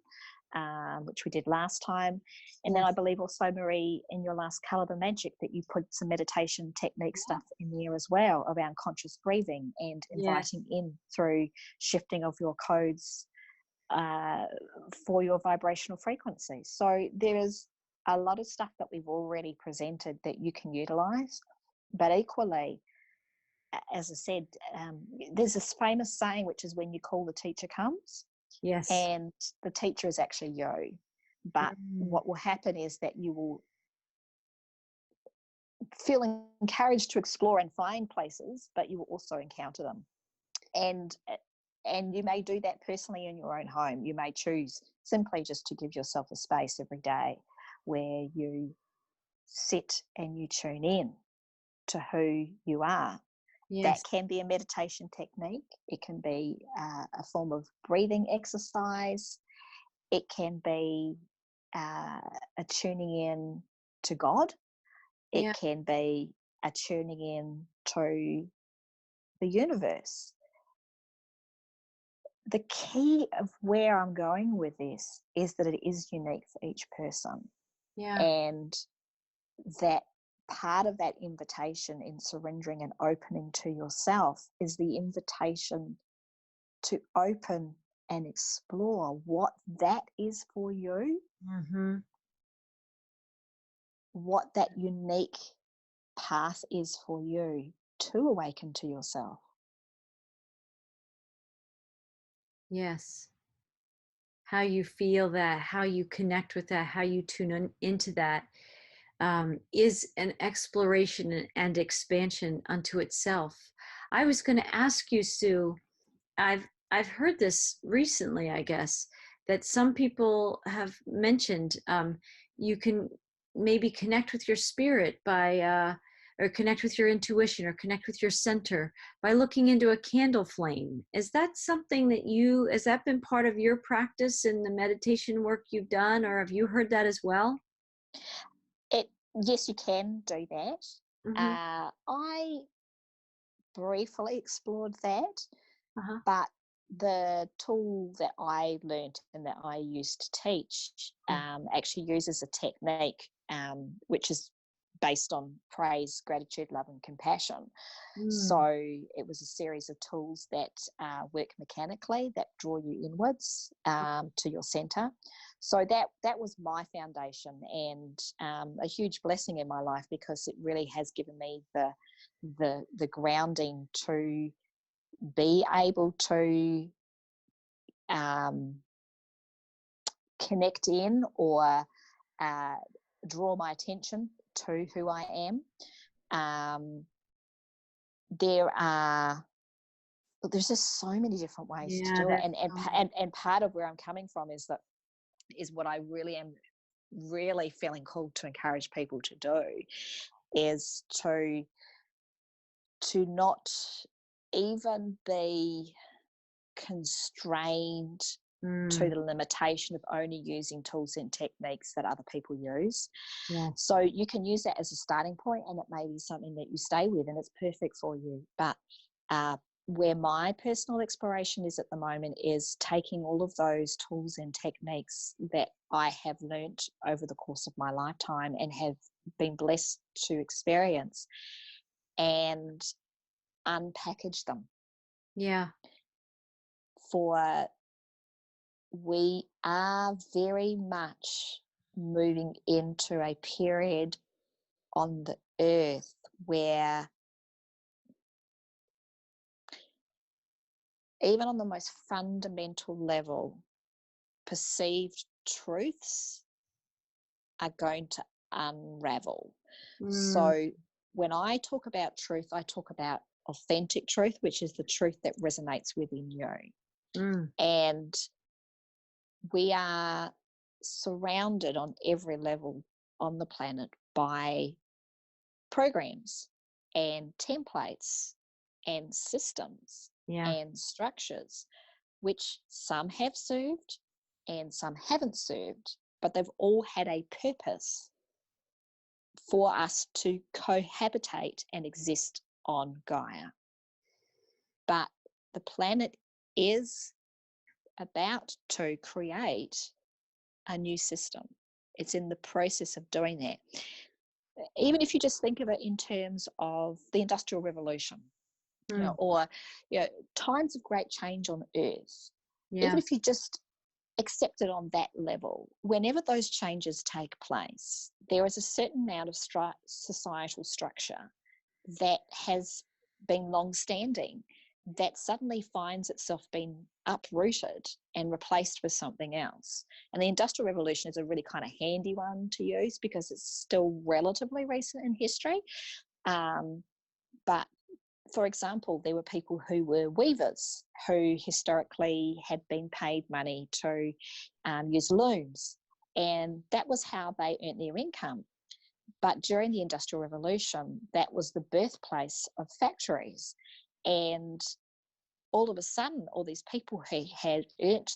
B: which we did last time. And then I believe also, Marie, in your last Colour the Magic, that you put some meditation technique stuff in there as well around conscious breathing and inviting in through shifting of your codes for your vibrational frequency. So there is a lot of stuff that we've already presented that you can utilize, but equally, as I said, there's this famous saying, which is when you call, the teacher comes.
A: Yes.
B: And the teacher is actually you. But what will happen is that you will feel encouraged to explore and find places, but you will also encounter them. And you may do that personally in your own home. You may choose simply just to give yourself a space every day where you sit and you tune in to who you are. That can be a meditation technique. It can be a form of breathing exercise. It can be a tuning in to God. It can be a tuning in to the universe. The key of where I'm going with this is that it is unique for each person. And that part of that invitation in surrendering and opening to yourself is the invitation to open and explore what that is for you, what that unique path is for you to awaken to yourself.
A: Yes. How you feel that, how you connect with that, how you tune into that is an exploration and expansion unto itself. I was going to ask you, Sue, I've heard this recently, I guess, that some people have mentioned you can maybe connect with your spirit by or connect with your intuition or connect with your center by looking into a candle flame. Is that something that has that been part of your practice in the meditation work you've done, or have you heard that as well?
B: Yes, you can do that. I briefly explored that, but the tool that I learned and that I used to teach actually uses a technique which is based on praise, gratitude, love, and compassion. So it was a series of tools that work mechanically, that draw you inwards to your center. So that was my foundation, and a huge blessing in my life, because it really has given me the grounding to be able to connect in or draw my attention to who I am. There's just so many different ways to do it, and part of where I'm coming from is what I really am feeling called to encourage people to do, is to not even be constrained to the limitation of only using tools and techniques that other people use.
A: Yeah.
B: So you can use that as a starting point, and it may be something that you stay with and it's perfect for you. But where my personal exploration is at the moment is taking all of those tools and techniques that I have learnt over the course of my lifetime and have been blessed to experience, and unpackage them.
A: Yeah.
B: For we are very much moving into a period on the earth where, even on the most fundamental level, perceived truths are going to unravel. So when I talk about truth, I talk about authentic truth, which is the truth that resonates within you. And we are surrounded on every level on the planet by programs and templates and systems and structures, which some have served and some haven't served, but they've all had a purpose for us to cohabitate and exist on Gaia. But the planet is about to create a new system. It's in the process of doing that. Even if you just think of it in terms of the Industrial Revolution, or times of great change on Earth, even if you just accept it on that level, whenever those changes take place, there is a certain amount of societal structure that has been long-standing that suddenly finds itself being uprooted and replaced with something else. And the Industrial Revolution is a really kind of handy one to use because it's still relatively recent in history. But for example, there were people who were weavers who historically had been paid money to use looms, and that was how they earned their income. But during the Industrial Revolution, that was the birthplace of factories. And all of a sudden, all these people who had earned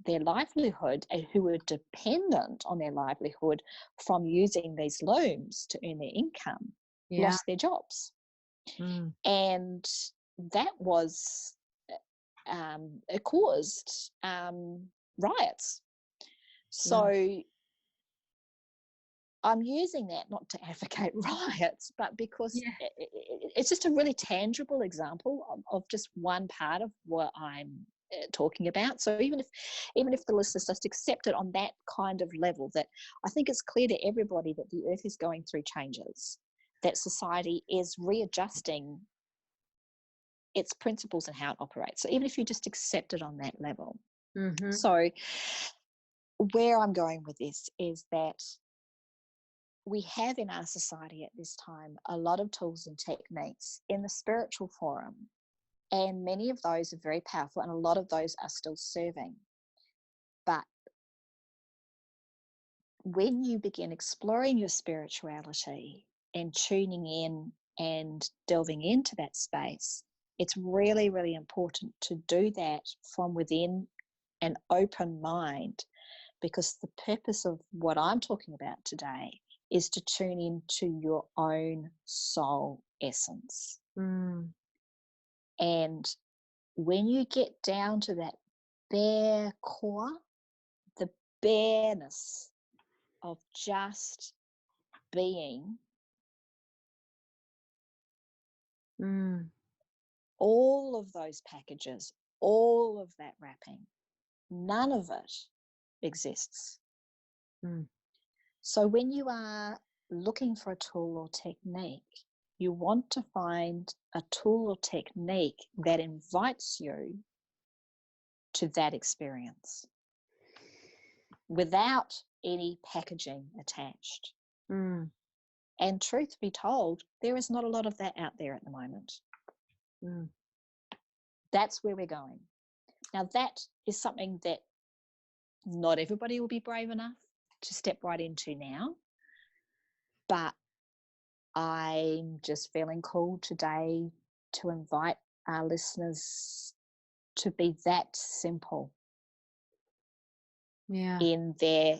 B: their livelihood and who were dependent on their livelihood from using these looms to earn their income lost their jobs. And that was it caused riots. So I'm using that not to advocate riots, but because it's just a really tangible example of just one part of what I'm talking about. So even if the listeners just accept it on that kind of level, that I think it's clear to everybody that the earth is going through changes, that society is readjusting its principles and how it operates. So even if you just accept it on that level. So where I'm going with this is that we have in our society at this time a lot of tools and techniques in the spiritual forum, and many of those are very powerful, and a lot of those are still serving. But when you begin exploring your spirituality and tuning in and delving into that space, it's really, really important to do that from within an open mind, because the purpose of what I'm talking about today is to tune into your own soul essence. And when you get down to that bare core, the bareness of just being, all of those packages, all of that wrapping, none of it exists. So when you are looking for a tool or technique, you want to find a tool or technique that invites you to that experience without any packaging attached.
A: Mm,
B: And truth be told, there is not a lot of that out there at the moment.
A: mm.
B: That's where we're going. Now, that is something that not everybody will be brave enough to step right into now, but I'm just feeling called today to invite our listeners to be that simple
A: Yeah.
B: in their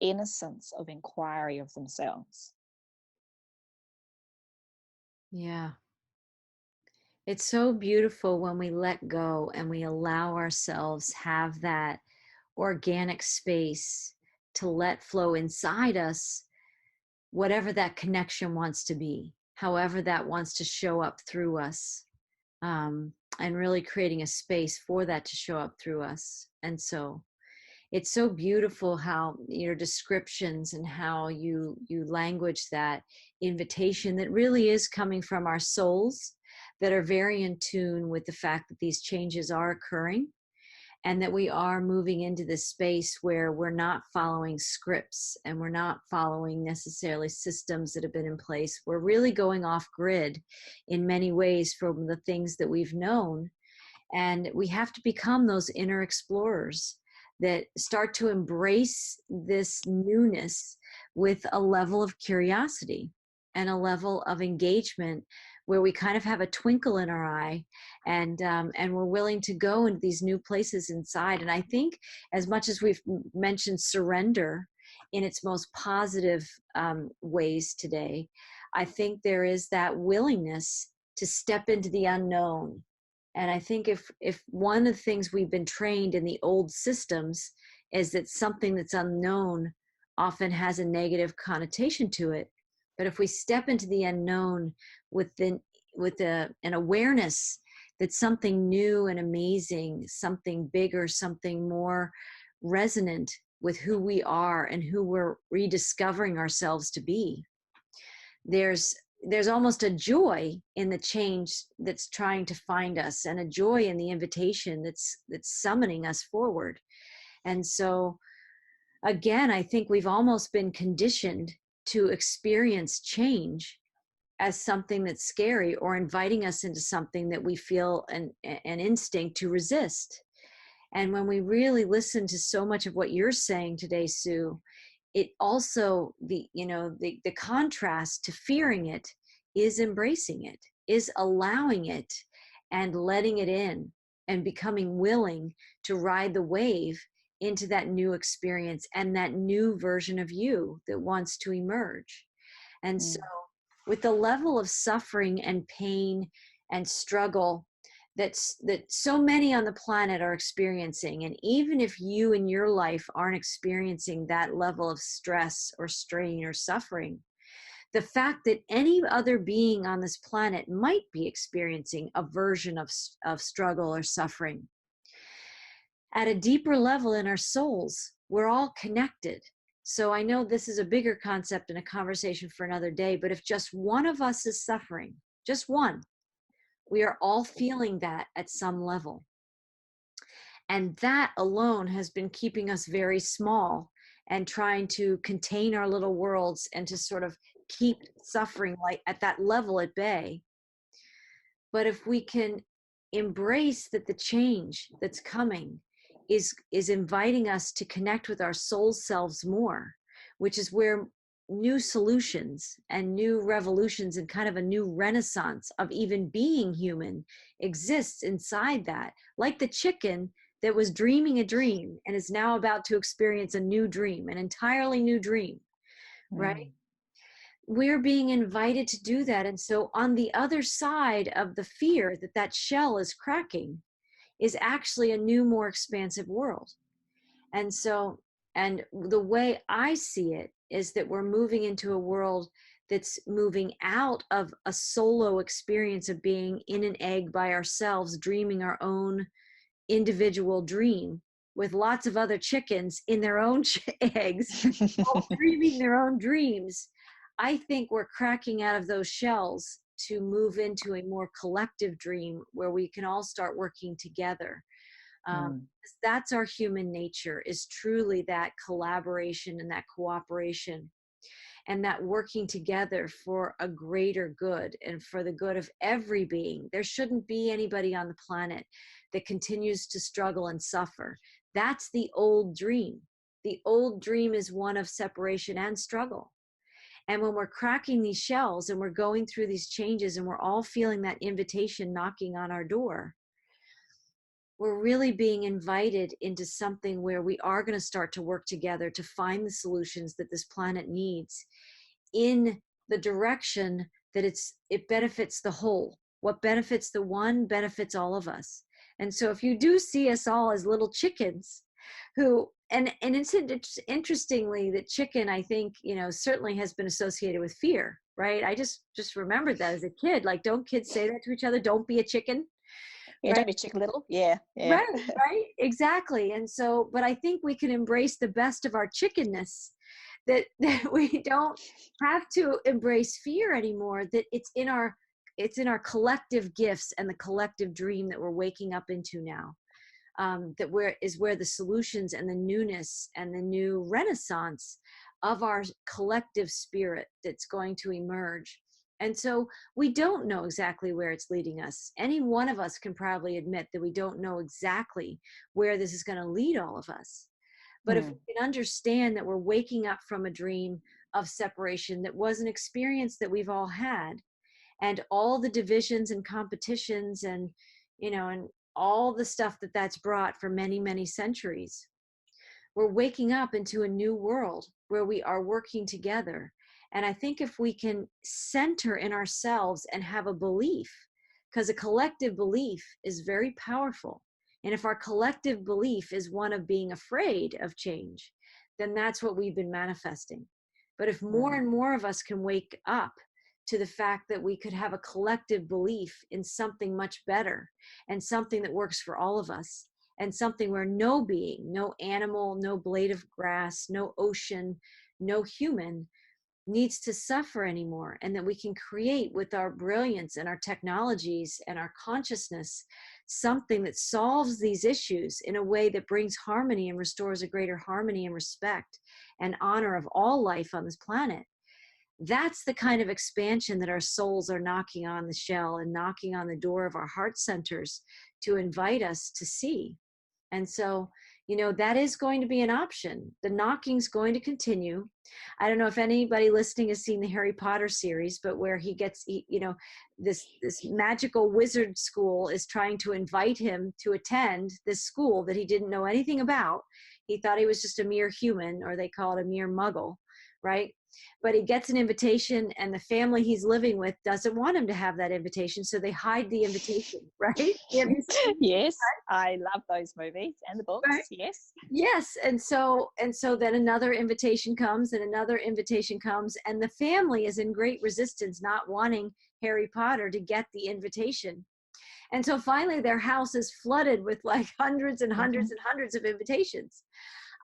B: innocence of inquiry of themselves.
A: Yeah. It's so beautiful when we let go and we allow ourselves have that organic space to let flow inside us whatever that connection wants to be, however that wants to show up through us, and really creating a space for that to show up through us. And so it's so beautiful how your descriptions and how you language that invitation that really is coming from our souls that are very in tune with the fact that these changes are occurring and that we are moving into this space where we're not following scripts and we're not following necessarily systems that have been in place. We're really going off grid in many ways from the things that we've known, and we have to become those inner explorers that start to embrace this newness with a level of curiosity and a level of engagement where we kind of have a twinkle in our eye, and we're willing to go into these new places inside. And I think as much as we've mentioned surrender in its most positive ways today, I think there is that willingness to step into the unknown. And I think if one of the things we've been trained in the old systems is that something that's unknown often has a negative connotation to it. But if we step into the unknown within with an awareness that something new and amazing, something bigger, something more resonant with who we are and who we're rediscovering ourselves to be, there's there's almost a joy in the change that's trying to find us, and a joy in the invitation that's summoning us forward. And so again, I think we've almost been conditioned to experience change as something that's scary or inviting us into something that we feel an instinct to resist. And when we really listen to so much of what you're saying today, Sue, it also the contrast to fearing it is embracing it, is allowing it and letting it in and becoming willing to ride the wave into that new experience and that new version of you that wants to emerge. And so
B: Mm,
A: with the level of suffering and pain and struggle that so many on the planet are experiencing, and even if you in your life aren't experiencing that level of stress or strain or suffering, the fact that any other being on this planet might be experiencing a version of struggle or suffering at a deeper level in our souls, we're all connected. So I know this is a bigger concept and a conversation for another day, but if just one of us is suffering, just one, we are all feeling that at some level. And that alone has been keeping us very small and trying to contain our little worlds and to sort of keep suffering like at that level at bay. But if we can embrace that the change that's coming is inviting us to connect with our soul selves more, which is where new solutions and new revolutions and kind of a new renaissance of even being human exists inside that, like the chicken that was dreaming a dream and is now about to experience a new dream, an entirely new dream, right?
B: mm,
A: We're being invited to do that. And so on the other side of the fear that that shell is cracking is actually a new, more expansive world. And so, and the way I see it is that we're moving into a world that's moving out of a solo experience of being in an egg by ourselves, dreaming our own individual dream with lots of other chickens in their own eggs, all dreaming their own dreams. I think we're cracking out of those shells to move into a more collective dream where we can all start working together. Um,
B: mm,
A: that's our human nature, is truly that collaboration and that cooperation. and that working together for a greater good and for the good of every being. There shouldn't be anybody on the planet that continues to struggle and suffer. That's the old dream. The old dream is one of separation and struggle. And when we're cracking these shells and we're going through these changes and we're all feeling that invitation knocking on our door, we're really being invited into something where we are going to start to work together to find the solutions that this planet needs in the direction that it benefits the whole. What benefits the one benefits all of us. And so if you do see us all as little chickens who, and it's interestingly that chicken, I think, certainly has been associated with fear, right? I just remembered that as a kid. Like, don't kids say that to each other? Don't be a chicken.
B: Yeah,
A: Right?
B: don't be chicken little. Yeah, yeah.
A: Right, exactly. And so, but I think we can embrace the best of our chickenness, that we don't have to embrace fear anymore, that it's in our collective gifts and the collective dream that we're waking up into now. That where the solutions and the newness and the new renaissance of our collective spirit that's going to emerge. And so we don't know exactly where it's leading us. Any one of us can probably admit that we don't know exactly where this is going to lead all of us. But if we can understand that we're waking up from a dream of separation that was an experience that we've all had, and all the divisions and competitions and all the stuff that's brought for many, many centuries, we're waking up into a new world where we are working together. And I think if we can center in ourselves and have a belief, because a collective belief is very powerful. And if our collective belief is one of being afraid of change, then that's what we've been manifesting. But if more and more of us can wake up to the fact that we could have a collective belief in something much better and something that works for all of us, and something where no being, no animal, no blade of grass, no ocean, no human needs to suffer anymore, and that we can create with our brilliance and our technologies and our consciousness something that solves these issues in a way that brings harmony and restores a greater harmony and respect and honor of all life on this planet. That's the kind of expansion that our souls are knocking on the shell and knocking on the door of our heart centers to invite us to see. And so, that is going to be an option. The knocking's going to continue. I don't know if anybody listening has seen the Harry Potter series, but where he gets, this magical wizard school is trying to invite him to attend this school that he didn't know anything about. He thought he was just a mere human, or they call it a mere muggle, right? But he gets an invitation, and the family he's living with doesn't want him to have that invitation, so they hide the invitation, right?
B: Yes, I love those movies and the books. Right?
A: Yes. And so then another invitation comes, and another invitation comes, and the family is in great resistance, not wanting Harry Potter to get the invitation. And so finally their house is flooded with like hundreds and hundreds and hundreds of invitations.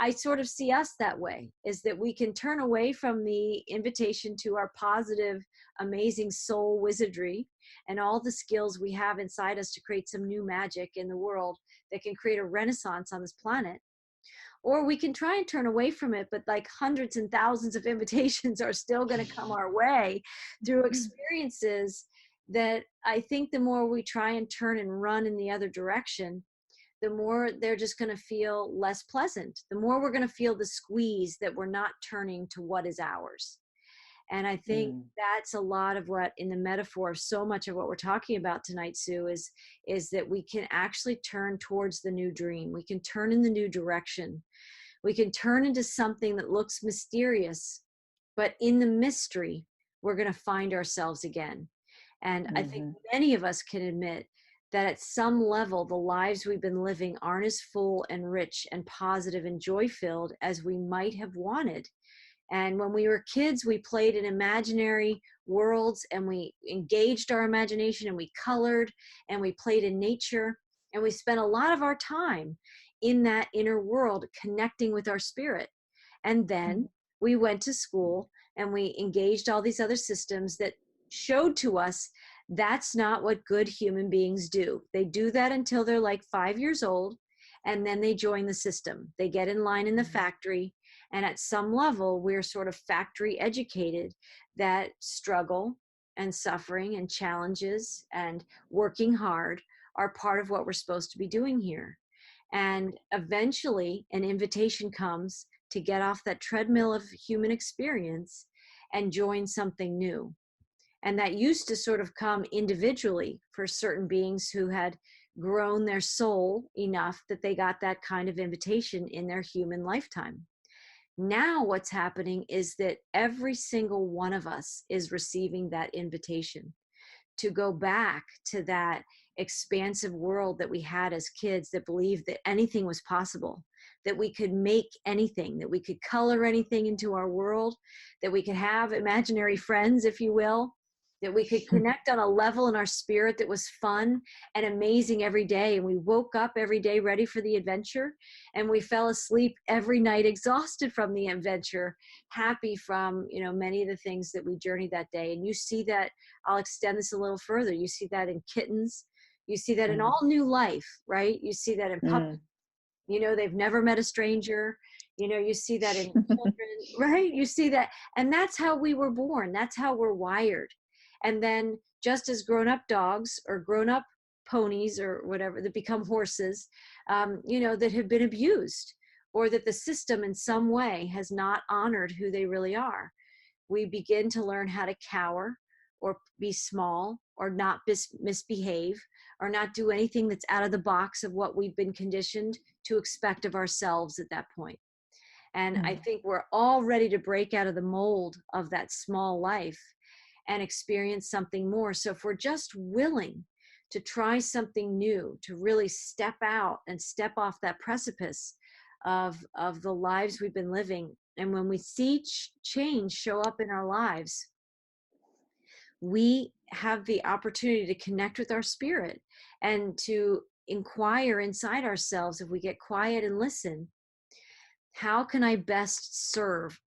A: I sort of see us that way, is that we can turn away from the invitation to our positive, amazing soul wizardry and all the skills we have inside us to create some new magic in the world that can create a renaissance on this planet. Or we can try and turn away from it, but like hundreds and thousands of invitations are still going to come our way through experiences that I think the more we try and turn and run in the other direction, the more they're just going to feel less pleasant. The more we're going to feel the squeeze that we're not turning to what is ours. And I think that's a lot of what, in the metaphor of so much of what we're talking about tonight, Sue, is that we can actually turn towards the new dream. We can turn in the new direction. We can turn into something that looks mysterious, but in the mystery, we're going to find ourselves again. And I think many of us can admit that at some level, the lives we've been living aren't as full and rich and positive and joy-filled as we might have wanted. And when we were kids, we played in imaginary worlds, and we engaged our imagination, and we colored, and we played in nature, and we spent a lot of our time in that inner world connecting with our spirit. And then we went to school and we engaged all these other systems that showed to us that's not what good human beings do. They do that until they're like 5 years old, and then they join the system. They get in line in the factory, and at some level, we're sort of factory educated that struggle and suffering and challenges and working hard are part of what we're supposed to be doing here. And eventually, an invitation comes to get off that treadmill of human experience and join something new. And that used to sort of come individually for certain beings who had grown their soul enough that they got that kind of invitation in their human lifetime. Now, what's happening is that every single one of us is receiving that invitation to go back to that expansive world that we had as kids, that believed that anything was possible, that we could make anything, that we could color anything into our world, that we could have imaginary friends, if you will, that we could connect on a level in our spirit that was fun and amazing every day. And we woke up every day ready for the adventure, and we fell asleep every night exhausted from the adventure, happy from, many of the things that we journeyed that day. And you see that, I'll extend this a little further, you see that in kittens, you see that in all new life, right? You see that in puppies. They've never met a stranger. You see that in children, right? You see that. And that's how we were born. That's how we're wired. And then just as grown-up dogs or grown-up ponies or whatever that become horses, that have been abused, or that the system in some way has not honored who they really are, we begin to learn how to cower or be small or not misbehave or not do anything that's out of the box of what we've been conditioned to expect of ourselves at that point. And I think we're all ready to break out of the mold of that small life and experience something more. So if we're just willing to try something new, to really step out and step off that precipice of the lives we've been living, and when we see change show up in our lives, we have the opportunity to connect with our spirit and to inquire inside ourselves. If we get quiet and listen, how can I best surf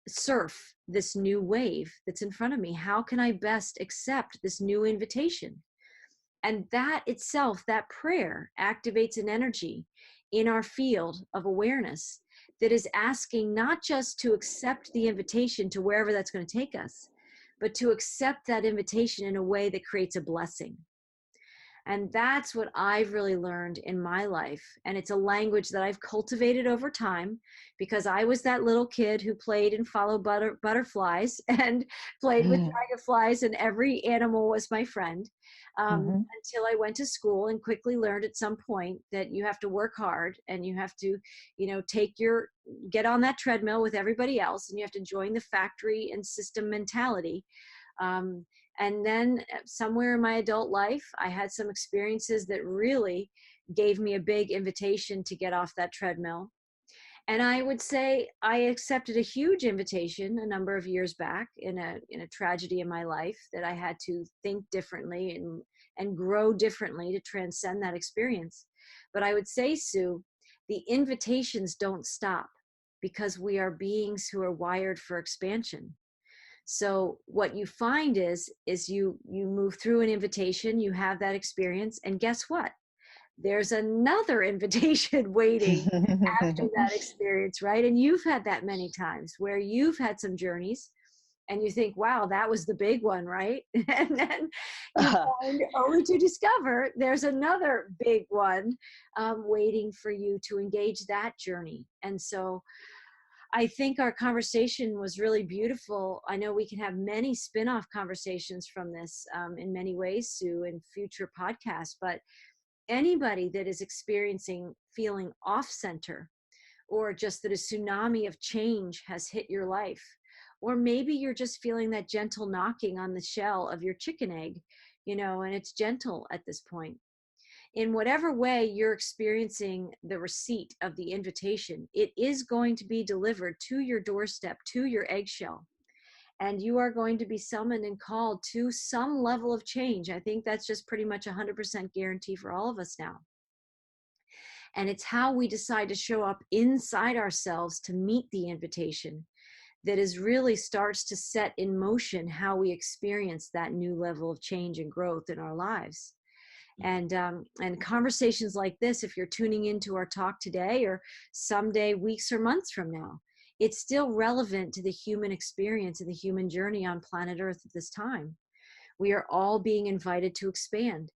A: this new wave that's in front of me? How can I best accept this new invitation? And that itself, that prayer, activates an energy in our field of awareness that is asking not just to accept the invitation to wherever that's going to take us, but to accept that invitation in a way that creates a blessing. And that's what I've really learned in my life. And it's a language that I've cultivated over time, because I was that little kid who played and followed butterflies and played with dragonflies, and every animal was my friend, until I went to school and quickly learned at some point that you have to work hard, and you have to, get on that treadmill with everybody else, and you have to join the factory and system mentality. And then somewhere in my adult life, I had some experiences that really gave me a big invitation to get off that treadmill. And I would say I accepted a huge invitation a number of years back in a tragedy in my life, that I had to think differently and grow differently to transcend that experience. But I would say, Sue, the invitations don't stop, because we are beings who are wired for expansion. So what you find is you move through an invitation, you have that experience, and guess what? There's another invitation waiting after that experience, right? And you've had that many times where you've had some journeys and you think, wow, that was the big one, right? And then you find, only to discover there's another big one waiting for you to engage that journey. And so I think our conversation was really beautiful. I know we can have many spin-off conversations from this in many ways, Sue, in future podcasts, but anybody that is experiencing feeling off center, or just that a tsunami of change has hit your life, or maybe you're just feeling that gentle knocking on the shell of your chicken egg, and it's gentle at this point. In whatever way you're experiencing the receipt of the invitation, it is going to be delivered to your doorstep, to your eggshell. And you are going to be summoned and called to some level of change. I think that's just pretty much 100% guarantee for all of us now. And it's how we decide to show up inside ourselves to meet the invitation that is really starts to set in motion how we experience that new level of change and growth in our lives. And conversations like this, if you're tuning into our talk today or someday, weeks or months from now, it's still relevant to the human experience and the human journey on planet Earth at this time. We are all being invited to expand,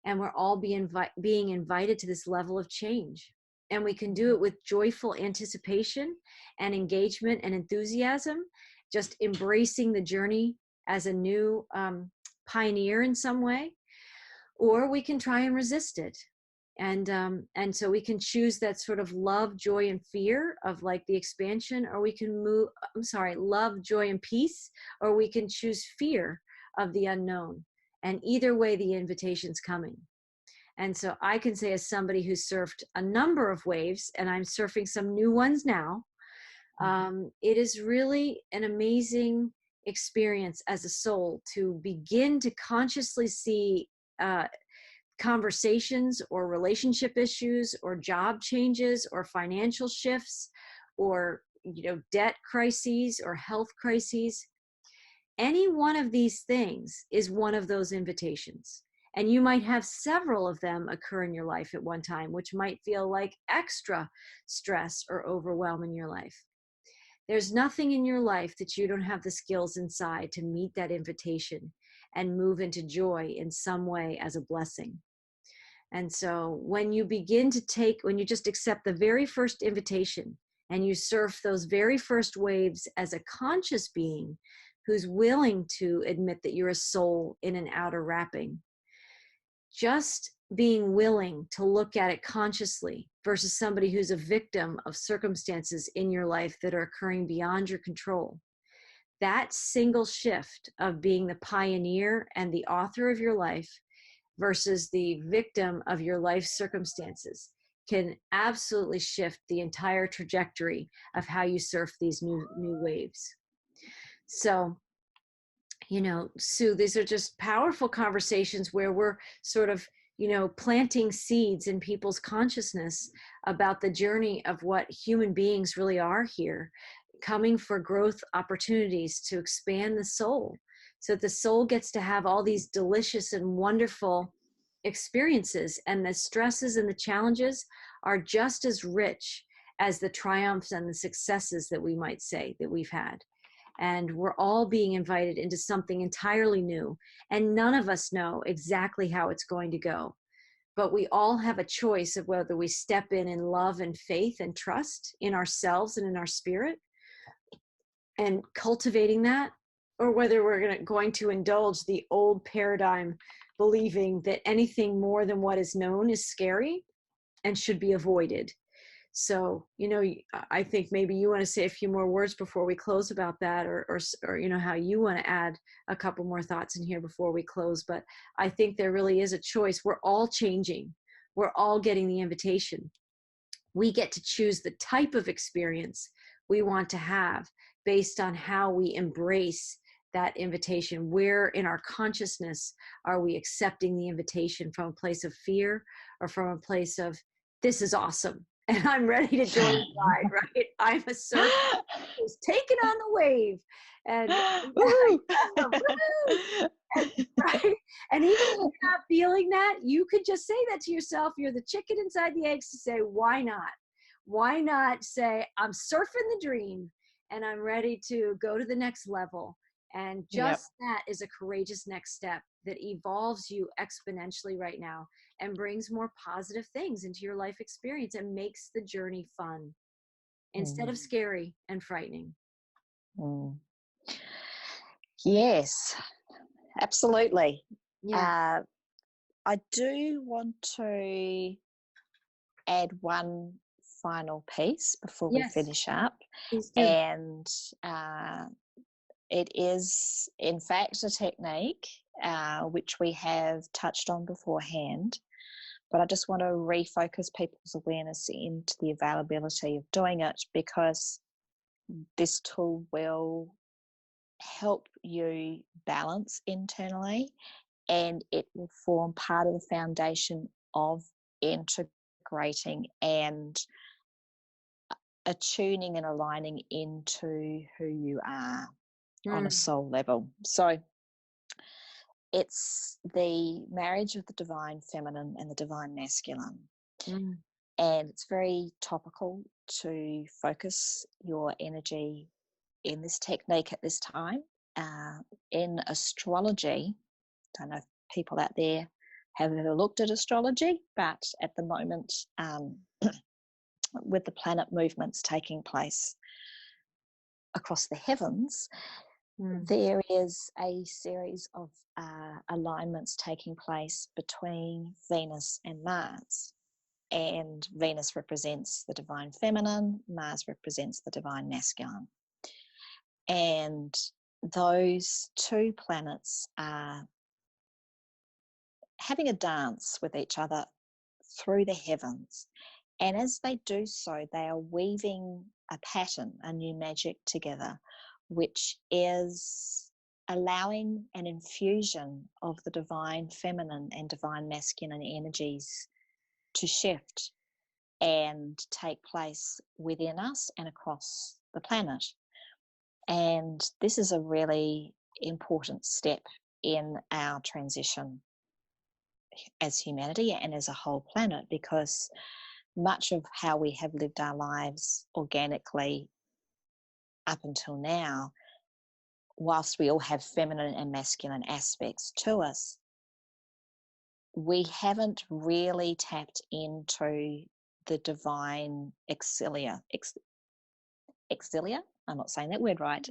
A: and we're all being invited to this level of change. And we can do it with joyful anticipation and engagement and enthusiasm, just embracing the journey as a new pioneer in some way, or we can try and resist it. And so we can choose that sort of love, joy, and fear of like the expansion, or we can love, joy, and peace, or we can choose fear of the unknown. And either way, the invitation's coming. And so I can say, as somebody who's surfed a number of waves, and I'm surfing some new ones now, it is really an amazing experience as a soul to begin to consciously see conversations or relationship issues or job changes or financial shifts or debt crises or health crises. Any one of these things is one of those invitations. And you might have several of them occur in your life at one time, which might feel like extra stress or overwhelm in your life. There's nothing in your life that you don't have the skills inside to meet that invitation and move into joy in some way as a blessing. And so when you just accept the very first invitation and you surf those very first waves as a conscious being who's willing to admit that you're a soul in an outer wrapping, just being willing to look at it consciously versus somebody who's a victim of circumstances in your life that are occurring beyond your control, that single shift of being the pioneer and the author of your life versus the victim of your life circumstances can absolutely shift the entire trajectory of how you surf these new waves. So, Sue, these are just powerful conversations where we're sort of, planting seeds in people's consciousness about the journey of what human beings really are here, coming for growth opportunities to expand the soul, so that the soul gets to have all these delicious and wonderful experiences, and the stresses and the challenges are just as rich as the triumphs and the successes that we might say that we've had. And we're all being invited into something entirely new, and none of us know exactly how it's going to go, but we all have a choice of whether we step in love and faith and trust in ourselves and in our spirit and cultivating that, or whether we're going to indulge the old paradigm believing that anything more than what is known is scary and should be avoided. So, I think maybe you want to say a few more words before we close about that, or how you want to add a couple more thoughts in here before we close. But I think there really is a choice. We're all changing. We're all getting the invitation. We get to choose the type of experience we want to have based on how we embrace that invitation. Where in our consciousness are we accepting the invitation, from a place of fear or from a place of, this is awesome and I'm ready to join the ride, right? I'm a surfer who's taking on the wave. And right? And even if you're not feeling that, you could just say that to yourself. You're the chicken inside the eggs to say, why not? Why not say, I'm surfing the dream and I'm ready to go to the next level. And just that is a courageous next step that evolves you exponentially right now and brings more positive things into your life experience and makes the journey fun instead of scary and frightening.
B: Yes, absolutely.
A: Yeah.
B: I do want to add one final piece before we finish up.
A: Please do.
B: And it is, in fact, a technique which we have touched on beforehand, but I just want to refocus people's awareness into the availability of doing it, because this tool will help you balance internally, and it will form part of the foundation of integrating and attuning and aligning into who you are on a soul level. So It's the marriage of the divine feminine and the divine masculine.
A: Mm.
B: And it's very topical to focus your energy in this technique at this time. In astrology, I don't know if people out there have ever looked at astrology, but at the moment, with the planet movements taking place across the heavens, there is a series of alignments taking place between Venus and Mars. And Venus represents the divine feminine, Mars represents the divine masculine. And those two planets are having a dance with each other through the heavens. And as they do so, they are weaving a pattern, a new magic together, which is allowing an infusion of the divine feminine and divine masculine energies to shift and take place within us and across the planet. And this is a really important step in our transition as humanity and as a whole planet, because much of how we have lived our lives organically up until now, whilst we all have feminine and masculine aspects to us, we haven't really tapped into the divine exilia. I'm not saying that word right.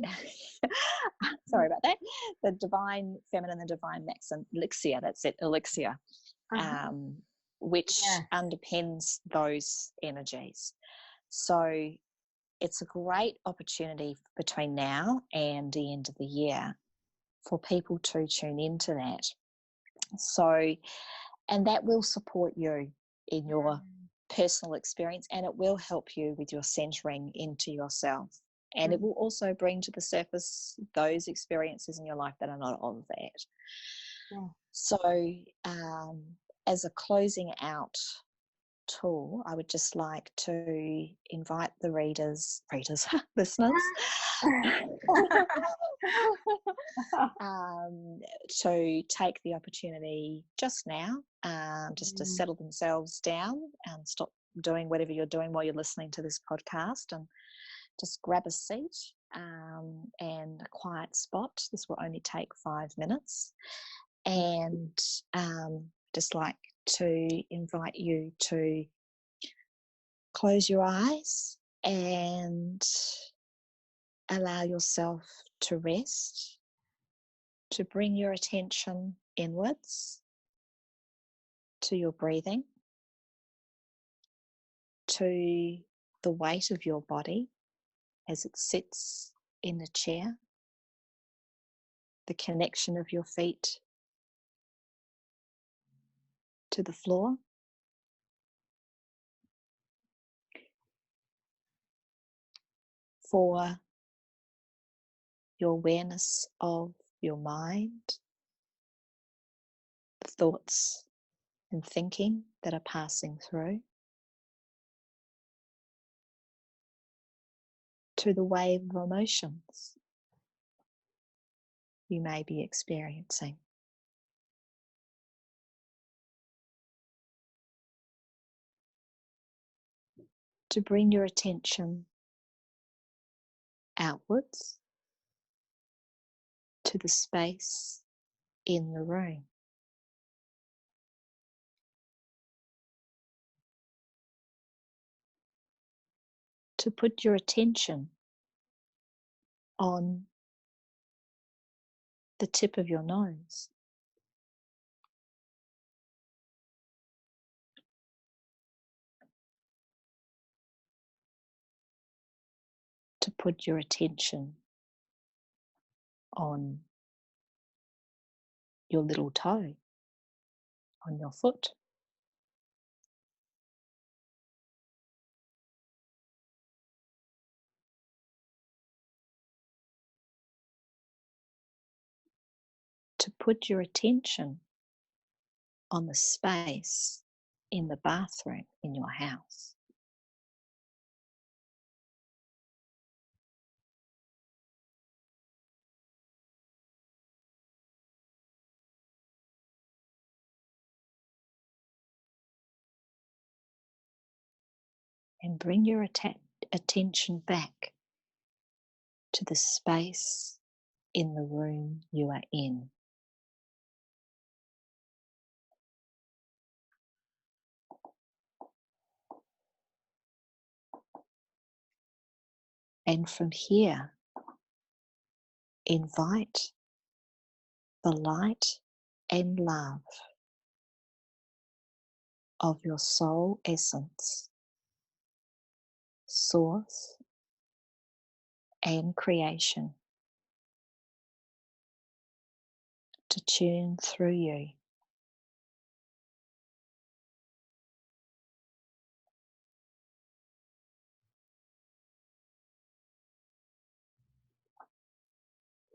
B: Sorry about that. The divine feminine, the divine maxim, elixir, that's it, elixir, which underpins those energies. So it's a great opportunity between now and the end of the year for people to tune into that. So, and that will support you in your personal experience, and it will help you with your centering into yourself. And it will also bring to the surface those experiences in your life that are not of that.
A: Yeah.
B: So, as a closing out tool, I would just like to invite the listeners, to take the opportunity just now, just to settle themselves down and stop doing whatever you're doing while you're listening to this podcast, and just grab a seat and a quiet spot. This will only take 5 minutes. And just like to invite you to close your eyes and allow yourself to rest, to bring your attention inwards to your breathing, to the weight of your body as it sits in the chair, the connection of your feet to the floor. For your awareness of your mind, the thoughts and thinking that are passing through, to the wave of emotions you may be experiencing. To bring your attention outwards to the space in the room. To put your attention on the tip of your nose. To put your attention on your little toe, on your foot. To put your attention on the space in the bathroom in your house. and bring your attention back to the space in the room you are in. And from here, invite the light and love of your soul essence, source, and creation to tune through you.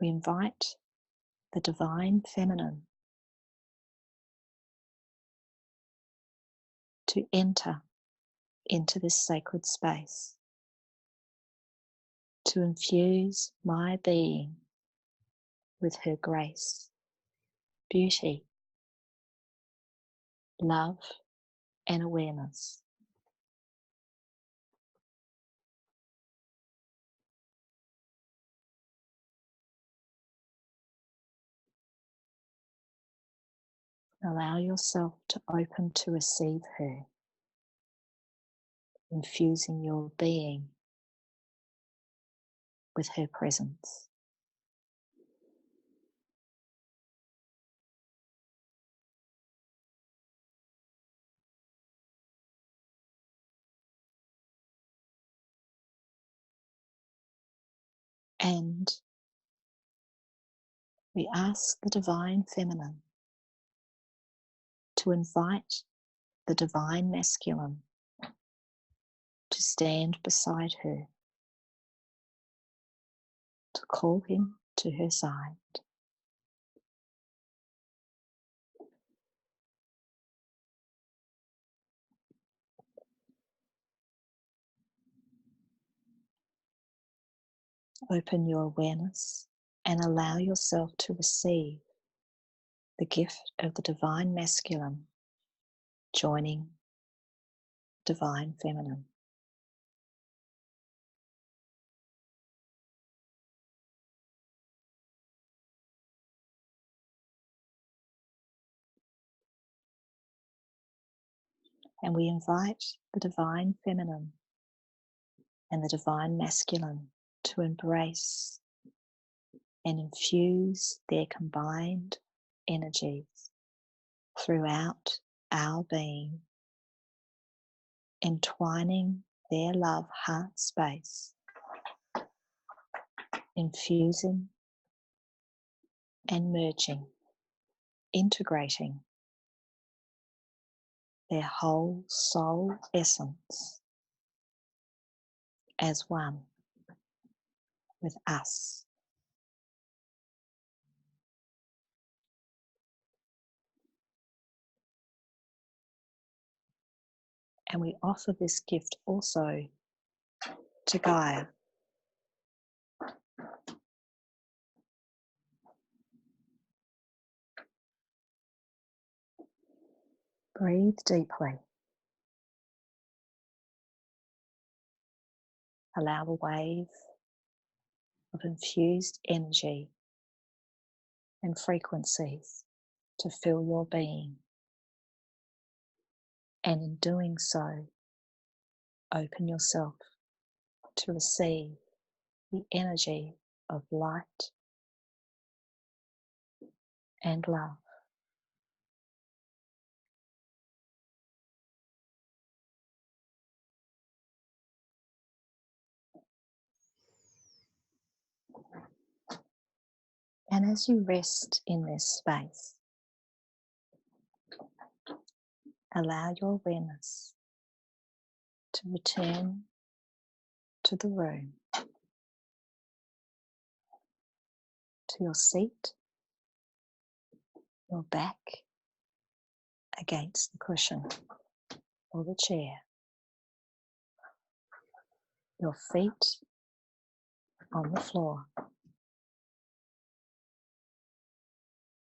B: We invite the divine feminine to enter into this sacred space, to infuse my being with her grace, beauty, love, and awareness. Allow yourself to open to receive her, infusing your being with her presence. And we ask the divine feminine to invite the divine masculine to stand beside her, to call him to her side. Open your awareness and allow yourself to receive the gift of the divine masculine joining divine feminine. And we invite the divine feminine and the divine masculine to embrace and infuse their combined energies throughout our being, entwining their love heart space, infusing and merging, integrating their whole soul essence as one with us. And we offer this gift also to Gaia. Breathe deeply. Allow the wave of infused energy and frequencies to fill your being. And in doing so, open yourself to receive the energy of light and love. And as you rest in this space, allow your awareness to return to the room, to your seat, your back against the cushion or the chair, your feet on the floor,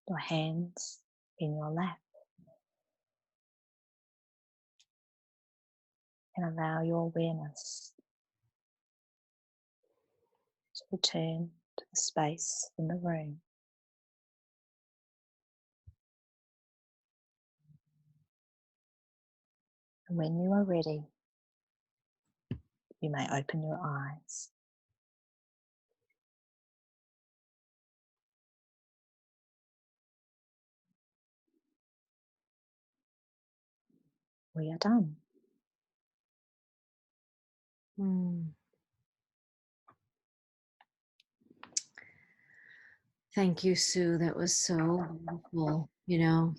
B: your hands in your lap. and allow your awareness to return to the space in the room. And when you are ready, you may open your eyes. We are done.
A: Thank you, Sue. That was so beautiful. You know,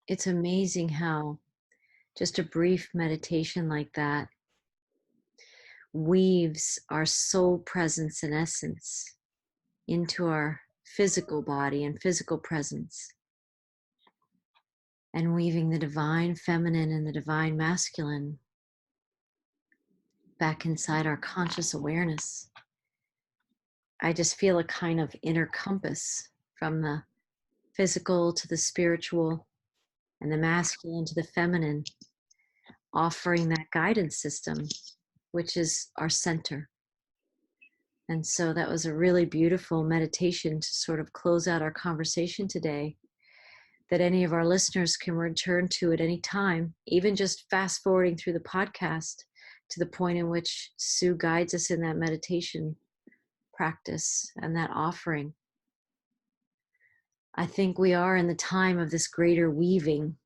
A: it's amazing how just a brief meditation like that weaves our soul presence and essence into our physical body and physical presence, and weaving the divine feminine and the divine masculine back inside our conscious awareness. I just feel a kind of inner compass from the physical to the spiritual and the masculine to the feminine, offering that guidance system, which is our center. And so that was a really beautiful meditation to sort of close out our conversation today, that any of our listeners can return to at any time, even just fast forwarding through the podcast to the point in which Sue guides us in that meditation practice and that offering. I think we are in the time of this greater weaving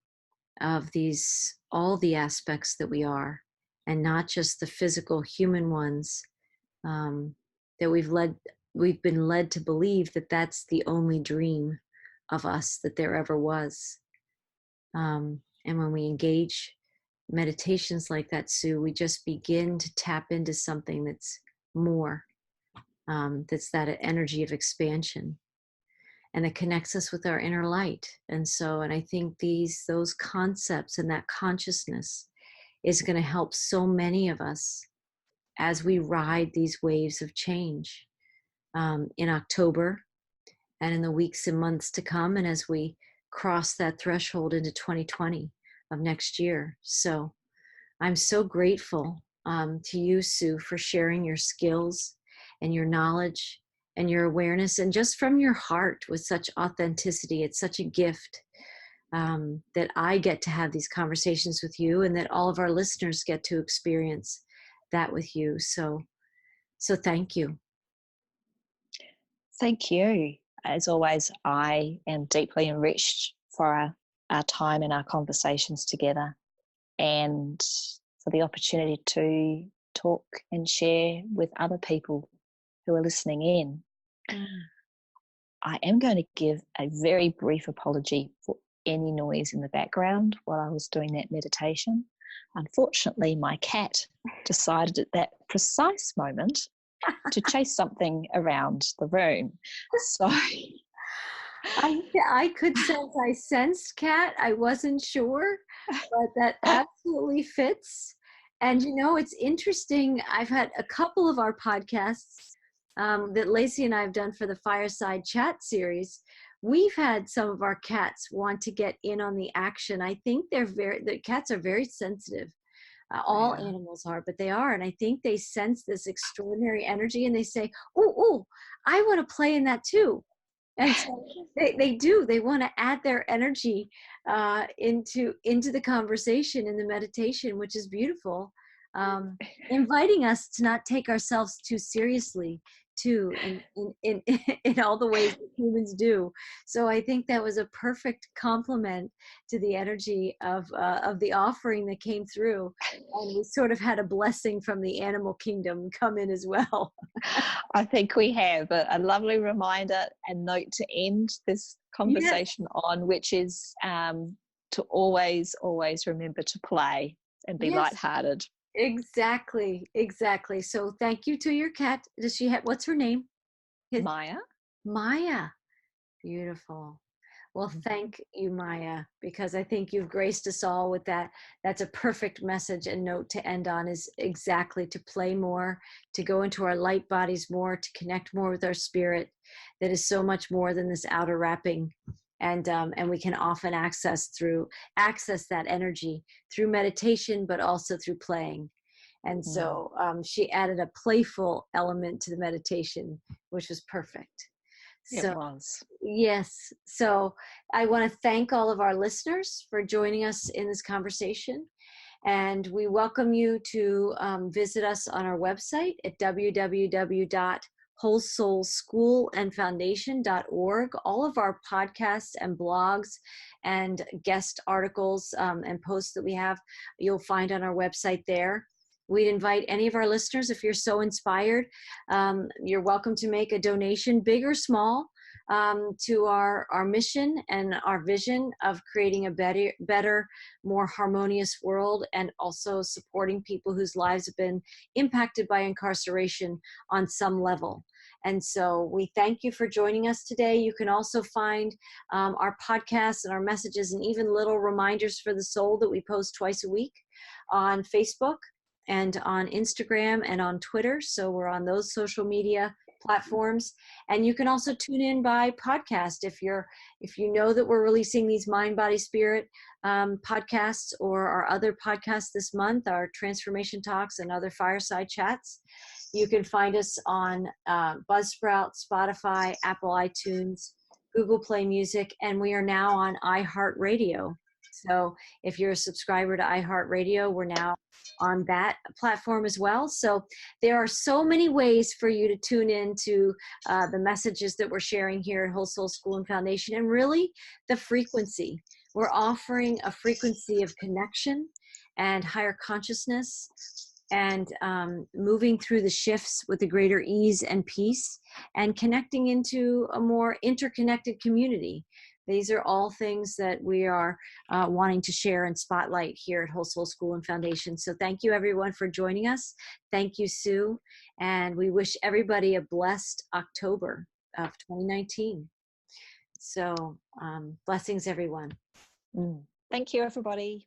A: of these, all the aspects that we are, and not just the physical human ones, that we've been led to believe that that's the only dream of us that there ever was. And when we engage meditations like that, Sue, we just begin to tap into something that's more, that's that energy of expansion, and it connects us with our inner light. And I think those concepts and that consciousness is going to help so many of us as we ride these waves of change in October and in the weeks and months to come, and as we cross that threshold into 2020 of next year. So I'm so grateful to you, Sue, for sharing your skills and your knowledge and your awareness, and just from your heart with such authenticity. It's such a gift that I get to have these conversations with you, and that all of our listeners get to experience that with you. So thank you.
B: Thank you. As always, I am deeply enriched for our time and our conversations together, and for the opportunity to talk and share with other people who are listening in. I am going to give a very brief apology for any noise in the background while I was doing that meditation. Unfortunately, my cat decided at that precise moment to chase something around the room. So
A: I could sense, I sensed cat. I wasn't sure, but that absolutely fits. And you know, it's interesting. I've had a couple of our podcasts that Lacey and I have done for the Fireside Chat series. We've had some of our cats want to get in on the action. I think the cats are very sensitive. All animals are, but they are. And I think they sense this extraordinary energy, and they say, oh, I want to play in that too. And so they do. They want to add their energy into the conversation in the meditation, which is beautiful. Inviting us to not take ourselves too seriously, too, in all the ways that humans do. So I think that was a perfect complement to the energy of the offering that came through, and we sort of had a blessing from the animal kingdom come in as well.
B: I think we have a lovely reminder and note to end this conversation on, which is to always remember to play and be lighthearted.
A: Exactly. So thank you to your cat. Does she have, what's her name?
B: Maya.
A: Beautiful. Well, thank you, Maya, because I think you've graced us all with that. That's a perfect message and note to end on, is exactly to play more, to go into our light bodies more, to connect more with our spirit that is so much more than this outer wrapping. And we can often access that energy through meditation, but also through playing. And
B: Mm.
A: so she added a playful element to the meditation, which was perfect.
B: It
A: So
B: was.
A: yes. So I want to thank all of our listeners for joining us in this conversation. And we welcome you to visit us on our website at www.wholesoulschoolandfoundation.org. All of our podcasts and blogs and guest articles and posts that we have, you'll find on our website there. We'd invite any of our listeners, if you're so inspired, you're welcome to make a donation, big or small, to our mission and our vision of creating a better, more harmonious world, and also supporting people whose lives have been impacted by incarceration on some level. And so we thank you for joining us today. You can also find our podcasts and our messages and even little reminders for the soul that we post twice a week on Facebook and on Instagram and on Twitter. So we're on those social media platforms. And you can also tune in by podcast if you know that we're releasing these Mind, Body, Spirit podcasts, or our other podcasts this month, our transformation talks and other fireside chats. You can find us on Buzzsprout, Spotify, Apple iTunes, Google Play Music, and we are now on iHeartRadio. So if you're a subscriber to iHeartRadio, we're now on that platform as well. So there are so many ways for you to tune in to the messages that we're sharing here at Whole Soul School and Foundation, and really the frequency. We're offering a frequency of connection and higher consciousness, and moving through the shifts with a greater ease and peace, and connecting into a more interconnected community. These are all things that we are wanting to share and spotlight here at Whole Soul School and Foundation. So thank you everyone for joining us. Thank you, Sue. And we wish everybody a blessed October of 2019. So blessings, everyone.
B: Thank you, everybody.